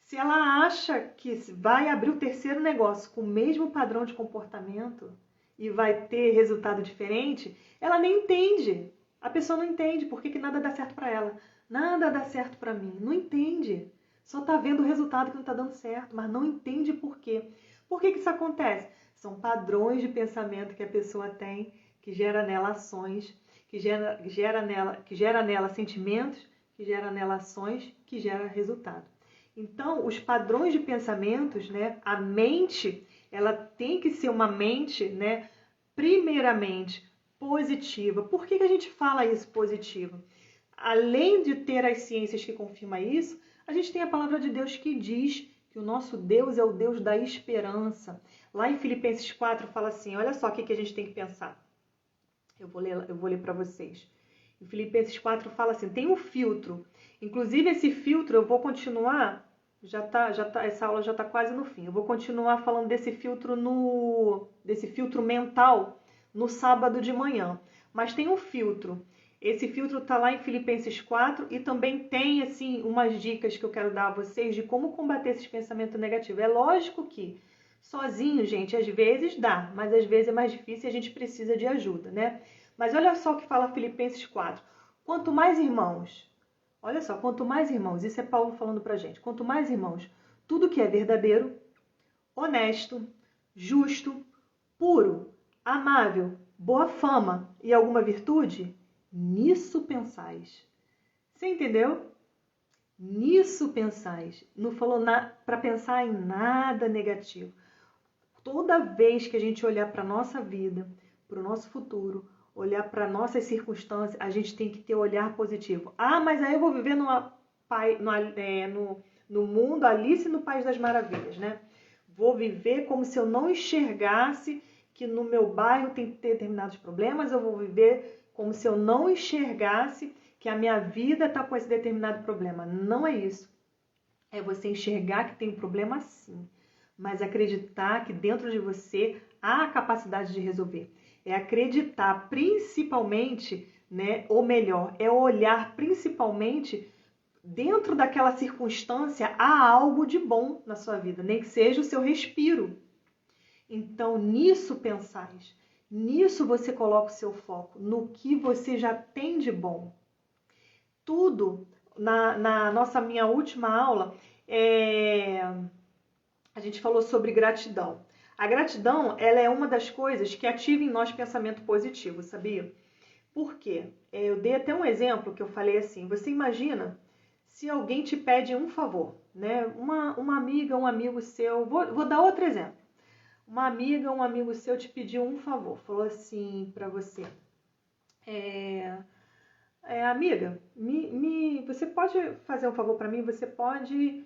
Se ela acha que vai abrir o terceiro negócio com o mesmo padrão de comportamento e vai ter resultado diferente, ela nem entende. A pessoa não entende por que nada dá certo para ela. Nada dá certo para mim. Não entende. Só está vendo o resultado que não está dando certo, mas não entende por quê. Por que isso acontece? São padrões de pensamento que a pessoa tem, que gera nela ações, que gera nela sentimentos, que gera nela ações, que gera resultado. Então, os padrões de pensamentos, né, a mente, ela tem que ser uma mente, né, primeiramente positiva. Por que a gente fala isso positiva? Além de ter as ciências que confirmam isso, a gente tem a palavra de Deus que diz que o nosso Deus é o Deus da esperança. Lá em Filipenses 4 fala assim, olha só o que a gente tem que pensar. Eu vou ler para vocês. Em Filipenses 4 fala assim, tem um filtro. Inclusive esse filtro eu vou continuar, essa aula já está quase no fim. Eu vou continuar falando desse filtro mental no sábado de manhã. Mas tem um filtro. Esse filtro está lá em Filipenses 4 e também tem assim umas dicas que eu quero dar a vocês de como combater esses pensamentos negativos. É lógico que sozinho, gente, às vezes dá, mas às vezes é mais difícil e a gente precisa de ajuda, né? Mas olha só o que fala Filipenses 4. Quanto mais irmãos, olha só, quanto mais irmãos, isso é Paulo falando pra gente, quanto mais irmãos, tudo que é verdadeiro, honesto, justo, puro, amável, boa fama e alguma virtude, nisso pensais. Você entendeu? Nisso pensais. Não falou para pensar em nada negativo. Toda vez que a gente olhar para a nossa vida, para o nosso futuro, olhar para nossas circunstâncias, a gente tem que ter um olhar positivo. Mas aí eu vou viver no mundo Alice no País das Maravilhas, né? Vou viver como se eu não enxergasse que no meu bairro tem determinados problemas, eu vou viver como se eu não enxergasse que a minha vida está com esse determinado problema. Não é isso. É você enxergar que tem um problema sim, mas acreditar que dentro de você há a capacidade de resolver. É acreditar principalmente, né, ou melhor, é olhar principalmente dentro daquela circunstância há algo de bom na sua vida, nem que seja o seu respiro. Então, nisso pensais, nisso você coloca o seu foco, no que você já tem de bom. Tudo, na minha última aula, a gente falou sobre gratidão. A gratidão, ela é uma das coisas que ativa em nós pensamento positivo, sabia? Por quê? Eu dei até um exemplo que eu falei assim, você imagina se alguém te pede um favor, né? Uma amiga, um amigo seu, vou dar outro exemplo. Uma amiga, um amigo seu te pediu um favor, falou assim pra você, amiga, você pode fazer um favor pra mim? Você pode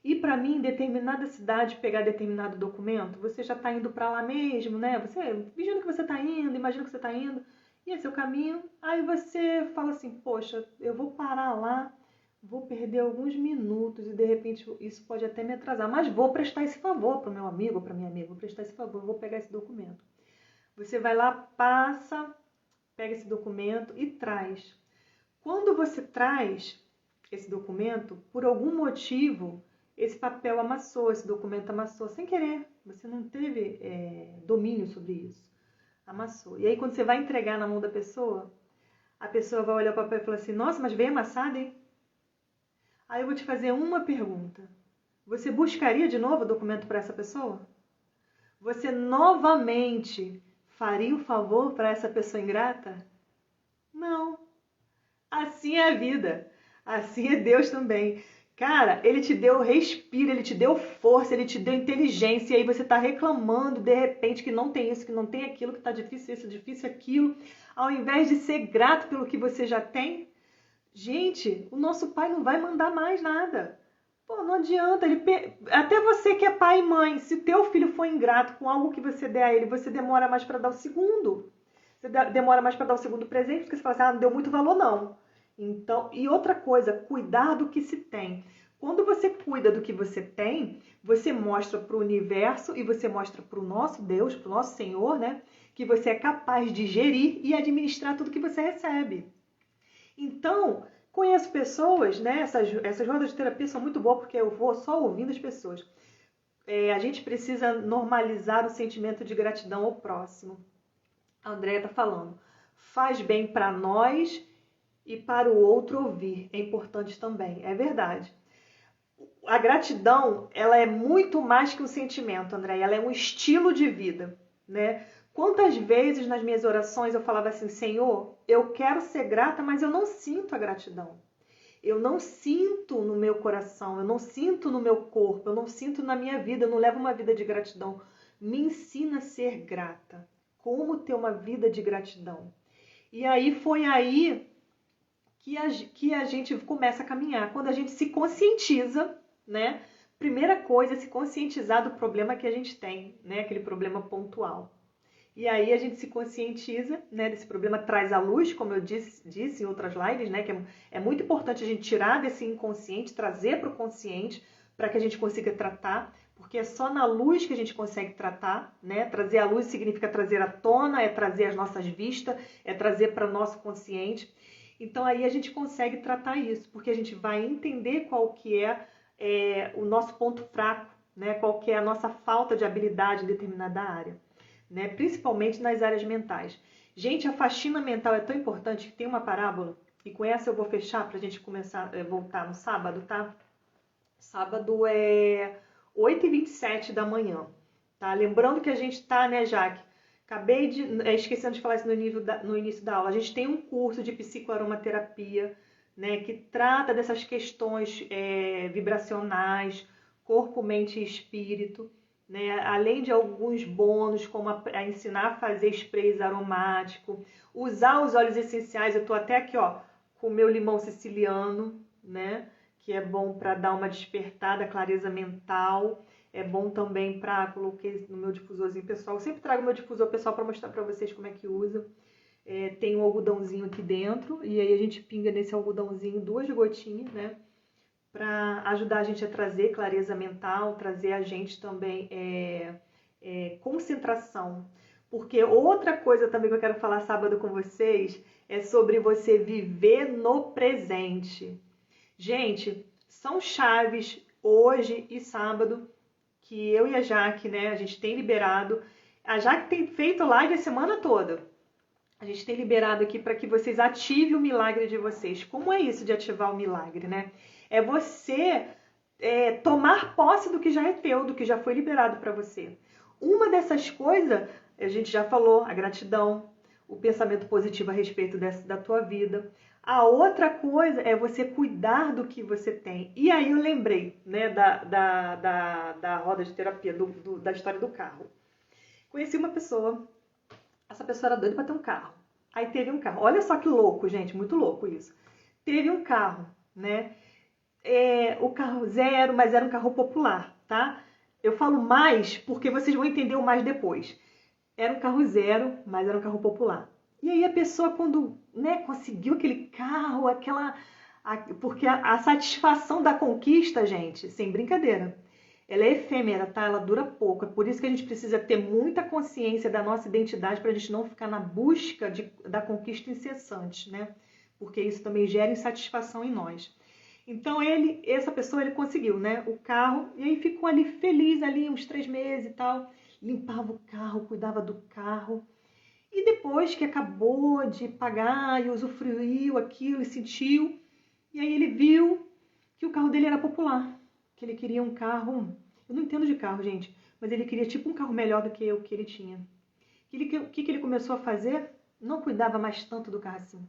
ir pra mim em determinada cidade pegar determinado documento? Você já tá indo pra lá mesmo, né? Você, imagina que você tá indo, imagina que você tá indo, e é seu caminho, aí você fala assim, poxa, eu vou parar lá, vou perder alguns minutos e de repente isso pode até me atrasar, mas vou prestar esse favor para o meu amigo ou para minha amiga, vou prestar esse favor, vou pegar esse documento. Você vai lá, passa, pega esse documento e traz. Quando você traz esse documento, por algum motivo, esse papel amassou, esse documento amassou, sem querer, você não teve domínio sobre isso, amassou. E aí quando você vai entregar na mão da pessoa, a pessoa vai olhar o papel e falar assim, nossa, mas veio amassado, hein? Aí eu vou te fazer uma pergunta. Você buscaria de novo o documento para essa pessoa? Você novamente faria o favor para essa pessoa ingrata? Não. Assim é a vida. Assim é Deus também. Cara, Ele te deu respiro, Ele te deu força, Ele te deu inteligência, e aí você está reclamando de repente que não tem isso, que não tem aquilo, que está difícil isso, difícil aquilo, ao invés de ser grato pelo que você já tem. Gente, o nosso pai não vai mandar mais nada. Pô, não adianta. Até você que é pai e mãe, se o teu filho for ingrato com algo que você der a ele, você demora mais para dar o segundo. Você demora mais para dar o segundo presente, porque você fala assim, não deu muito valor não. Então, e outra coisa, cuidar do que se tem. Quando você cuida do que você tem, você mostra para o universo e você mostra para o nosso Deus, para o nosso Senhor, né? Que você é capaz de gerir e administrar tudo que você recebe. Então, conheço pessoas, né? Essas rodas de terapia são muito boas porque eu vou só ouvindo as pessoas. A gente precisa normalizar o sentimento de gratidão ao próximo. A Andréia está falando. Faz bem para nós e para o outro ouvir. É importante também. É verdade. A gratidão, ela é muito mais que um sentimento, Andréia. Ela é um estilo de vida, né? Quantas vezes nas minhas orações eu falava assim, Senhor, eu quero ser grata, mas eu não sinto a gratidão. Eu não sinto no meu coração, eu não sinto no meu corpo, eu não sinto na minha vida, eu não levo uma vida de gratidão. Me ensina a ser grata. Como ter uma vida de gratidão? E aí foi aí que a gente começa a caminhar. Quando a gente se conscientiza, né? Primeira coisa é se conscientizar do problema que a gente tem, né? Aquele problema pontual. E aí a gente se conscientiza, né, desse problema, traz à luz, como eu disse em outras lives, né, que é muito importante a gente tirar desse inconsciente, trazer para o consciente, para que a gente consiga tratar, porque é só na luz que a gente consegue tratar, né? Trazer à luz significa trazer à tona, é trazer as nossas vistas, é trazer para o nosso consciente. Então aí a gente consegue tratar isso, porque a gente vai entender qual que é o nosso ponto fraco, né? Qual que é a nossa falta de habilidade em determinada área. Né? Principalmente nas áreas mentais. Gente, a faxina mental é tão importante que tem uma parábola, e com essa eu vou fechar para a gente começar a voltar no sábado, tá? Sábado é 8h27 da manhã, tá? Lembrando que a gente tá, né, Jaque? Acabei de... esquecendo de falar isso no início da aula. A gente tem um curso de psicoaromaterapia, né, que trata dessas questões vibracionais, corpo, mente e espírito. Né? Além de alguns bônus, como a ensinar a fazer sprays aromático, usar os óleos essenciais. Eu estou até aqui, ó, com o meu limão siciliano, né? Que é bom para dar uma despertada, clareza mental. É bom também para... Coloquei no meu difusorzinho pessoal. Eu sempre trago meu difusor pessoal para mostrar para vocês como é que usa. Tem um algodãozinho aqui dentro, e aí a gente pinga nesse algodãozinho 2 gotinhas, né? Para ajudar a gente a trazer clareza mental, trazer a gente também concentração. Porque outra coisa também que eu quero falar sábado com vocês é sobre você viver no presente. Gente, são chaves hoje e sábado que eu e a Jaque, né, a gente tem liberado. A Jaque tem feito live a semana toda. A gente tem liberado aqui para que vocês ativem o milagre de vocês. Como é isso de ativar o milagre, né? É você tomar posse do que já é teu, do que já foi liberado para você. Uma dessas coisas, a gente já falou, a gratidão, o pensamento positivo a respeito da tua vida. A outra coisa é você cuidar do que você tem. E aí eu lembrei, né, da roda de terapia, da história do carro. Conheci uma pessoa, essa pessoa era doida para ter um carro. Aí teve um carro. Olha só que louco, gente, muito louco isso. Teve um carro, né? O carro zero, mas era um carro popular, tá? Eu falo mais porque vocês vão entender o mais depois. Era um carro zero, mas era um carro popular. E aí a pessoa, quando, né, conseguiu aquele carro, porque a satisfação da conquista, gente, sem brincadeira, ela é efêmera, tá? Ela dura pouco. É por isso que a gente precisa ter muita consciência da nossa identidade para a gente não ficar na busca da conquista incessante, né? Porque isso também gera insatisfação em nós. Então essa pessoa, ele conseguiu, né, o carro, e aí ficou ali feliz ali uns 3 meses e tal, limpava o carro, cuidava do carro. E depois que acabou de pagar e usufruiu aquilo e sentiu, e aí ele viu que o carro dele era popular, que ele queria um carro, eu não entendo de carro, gente, mas ele queria tipo um carro melhor do que o que ele tinha. O que ele começou a fazer? Não cuidava mais tanto do carro assim.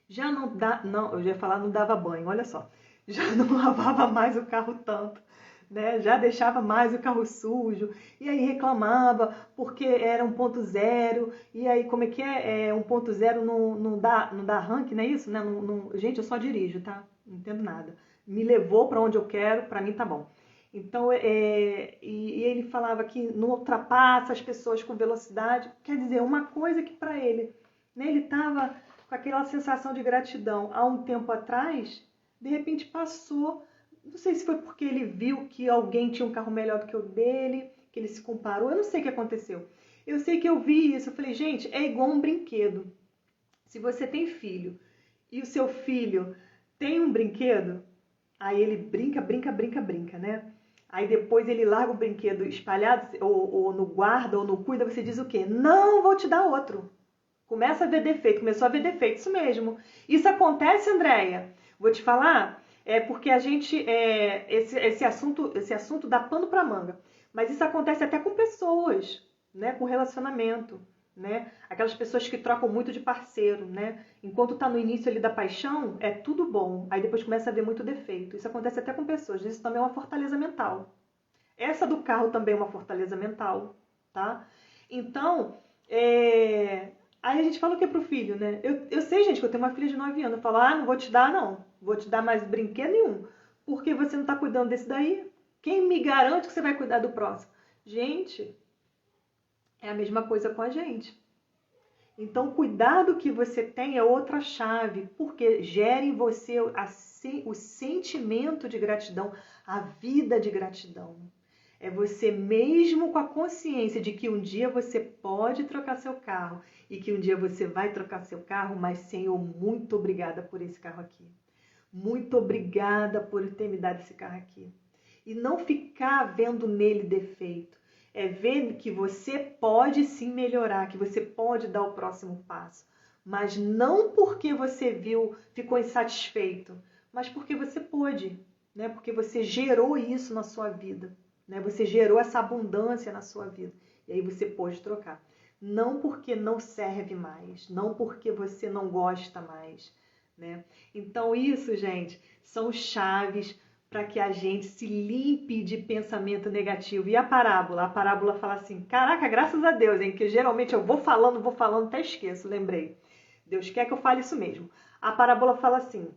Já não, eu ia falar não dava banho, olha só. Já não lavava mais o carro tanto, né? Já deixava mais o carro sujo, e aí reclamava porque era 1.0, e aí como é que é? 1.0 não dá arranque, não é isso? Né? Gente, eu só dirijo, tá? Não entendo nada. Me levou para onde eu quero, para mim tá bom. Então, e ele falava que não ultrapassa as pessoas com velocidade, quer dizer, uma coisa que para ele, né, ele estava com aquela sensação de gratidão há um tempo atrás, de repente passou, não sei se foi porque ele viu que alguém tinha um carro melhor do que o dele, que ele se comparou, eu não sei o que aconteceu. Eu sei que eu vi isso, eu falei, gente, é igual um brinquedo. Se você tem filho e o seu filho tem um brinquedo, aí ele brinca, né? Aí depois ele larga o brinquedo espalhado, ou no guarda, ou no cuida, você diz o quê? Não, vou te dar outro. Começa a ver defeito, começou a ver defeito, isso mesmo. Isso acontece, Andréia? Vou te falar, porque a gente, esse assunto dá pano para manga. Mas isso acontece até com pessoas, né? Com relacionamento, né? Aquelas pessoas que trocam muito de parceiro, né? Enquanto tá no início ali da paixão, é tudo bom. Aí depois começa a ver muito defeito. Isso acontece até com pessoas. Isso também é uma fortaleza mental. Essa do carro também é uma fortaleza mental, tá? Então, aí a gente fala o que pro filho, né? Eu sei, gente, que eu tenho uma filha de 9 anos. Eu falo, não vou te dar, não. Vou te dar mais brinquedo nenhum. Porque você não tá cuidando desse daí. Quem me garante que você vai cuidar do próximo? Gente, é a mesma coisa com a gente. Então, cuidar do que você tem é outra chave. Porque gera em você o sentimento de gratidão, a vida de gratidão. É você mesmo com a consciência de que um dia você pode trocar seu carro e que um dia você vai trocar seu carro, mas Senhor, muito obrigada por esse carro aqui. Muito obrigada por ter me dado esse carro aqui. E não ficar vendo nele defeito. É ver que você pode sim melhorar, que você pode dar o próximo passo. Mas não porque você ficou insatisfeito, mas porque você pôde, né? Porque você gerou isso na sua vida. Você gerou essa abundância na sua vida. E aí você pode trocar. Não porque não serve mais. Não porque você não gosta mais. Né? Então isso, gente, são chaves para que a gente se limpe de pensamento negativo. E a parábola fala assim, caraca, graças a Deus, hein? Que geralmente eu vou falando, até esqueço, lembrei. Deus quer que eu fale isso mesmo. A parábola fala assim,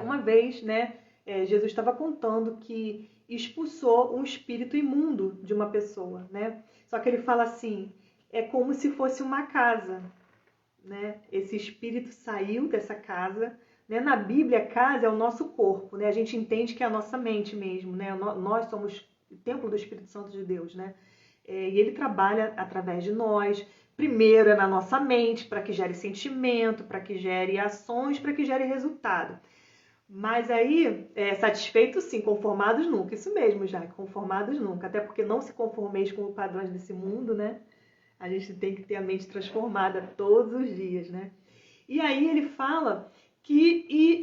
uma vez, né, Jesus estava contando que expulsou um espírito imundo de uma pessoa, né? Só que ele fala assim, é como se fosse uma casa, né? Esse espírito saiu dessa casa, né? Na Bíblia, a casa é o nosso corpo, né? A gente entende que é a nossa mente mesmo, né? Nós somos o templo do Espírito Santo de Deus, né? E ele trabalha através de nós, primeiro é na nossa mente, para que gere sentimento, para que gere ações, para que gere resultado. Mas aí, satisfeitos sim, conformados nunca. Isso mesmo, já, conformados nunca. Até porque não se conformeis com os padrões desse mundo, né? A gente tem que ter a mente transformada todos os dias, né? E aí ele fala que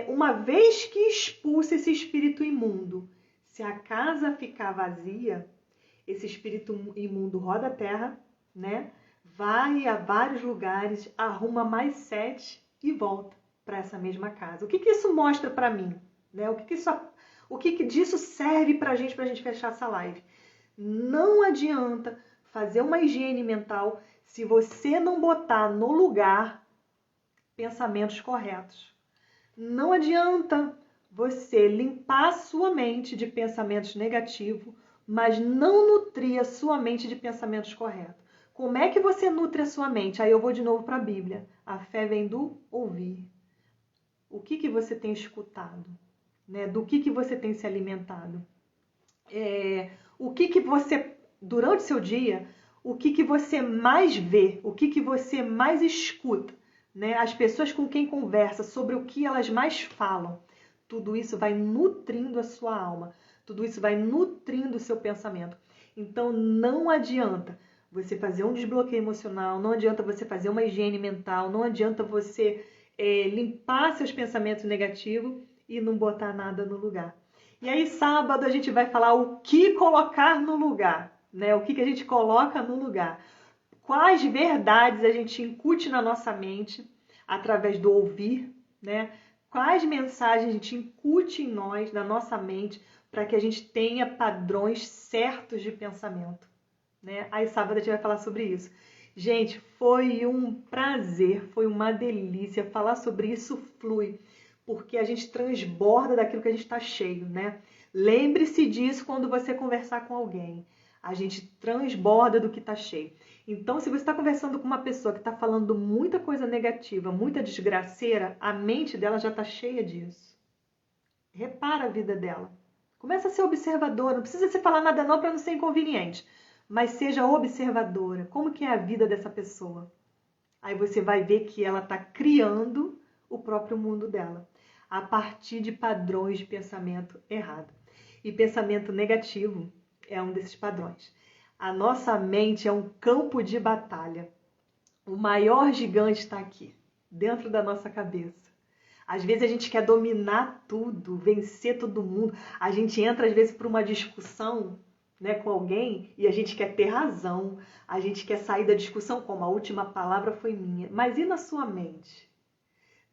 uma vez que expulsa esse espírito imundo, se a casa ficar vazia, esse espírito imundo roda a terra, né? Vai a vários lugares, arruma mais 7 e volta para essa mesma casa. O que isso mostra para mim? Né? O que disso serve para a gente fechar essa live? Não adianta fazer uma higiene mental se você não botar no lugar pensamentos corretos. Não adianta você limpar a sua mente de pensamentos negativos, mas não nutrir a sua mente de pensamentos corretos. Como é que você nutre a sua mente? Aí eu vou de novo para a Bíblia. A fé vem do ouvir. O que você tem escutado? Né? Do que você tem se alimentado? O que você, durante o seu dia, o que você mais vê? O que você mais escuta? Né? As pessoas com quem conversa, sobre o que elas mais falam. Tudo isso vai nutrindo a sua alma. Tudo isso vai nutrindo o seu pensamento. Então não adianta você fazer um desbloqueio emocional, não adianta você fazer uma higiene mental, não adianta você limpar seus pensamentos negativos e não botar nada no lugar. E aí sábado a gente vai falar o que colocar no lugar, né? O que a gente coloca no lugar. Quais verdades a gente incute na nossa mente através do ouvir, né? Quais mensagens a gente incute em nós, na nossa mente, para que a gente tenha padrões certos de pensamento, né? Aí sábado a gente vai falar sobre isso. Gente, foi um prazer, foi uma delícia. Falar sobre isso flui, porque a gente transborda daquilo que a gente está cheio, né? Lembre-se disso quando você conversar com alguém. A gente transborda do que está cheio. Então, se você está conversando com uma pessoa que está falando muita coisa negativa, muita desgraceira, a mente dela já está cheia disso. Repara a vida dela. Começa a ser observadora. Não precisa você falar nada não para não ser inconveniente. Mas seja observadora. Como que é a vida dessa pessoa? Aí você vai ver que ela está criando o próprio mundo dela, a partir de padrões de pensamento errado. E pensamento negativo é um desses padrões. A nossa mente é um campo de batalha. O maior gigante está aqui, dentro da nossa cabeça. Às vezes a gente quer dominar tudo, vencer todo mundo. A gente entra às vezes por uma discussão, né, com alguém e a gente quer ter razão. A gente quer sair da discussão como a última palavra foi minha. Mas e na sua mente?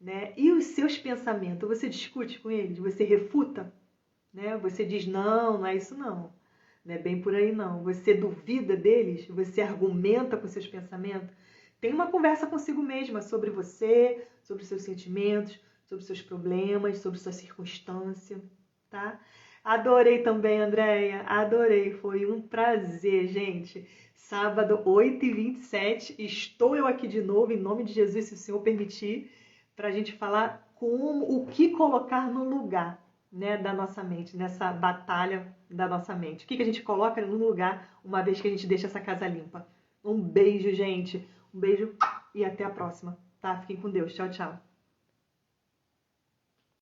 Né? E os seus pensamentos? Você discute com eles? Você refuta? Né? Você diz, não é isso não. Não é bem por aí não. Você duvida deles? Você argumenta com seus pensamentos? Tem uma conversa consigo mesma sobre você, sobre seus sentimentos, sobre seus problemas, sobre sua circunstância, tá? Adorei também, Andréia, adorei, foi um prazer, gente. Sábado, 8h27, estou eu aqui de novo, em nome de Jesus, se o Senhor permitir, para a gente falar o que colocar no lugar, né, da nossa mente, nessa batalha da nossa mente. O que a gente coloca no lugar, uma vez que a gente deixa essa casa limpa. Um beijo, gente. Um beijo e até a próxima, tá? Fiquem com Deus. Tchau, tchau.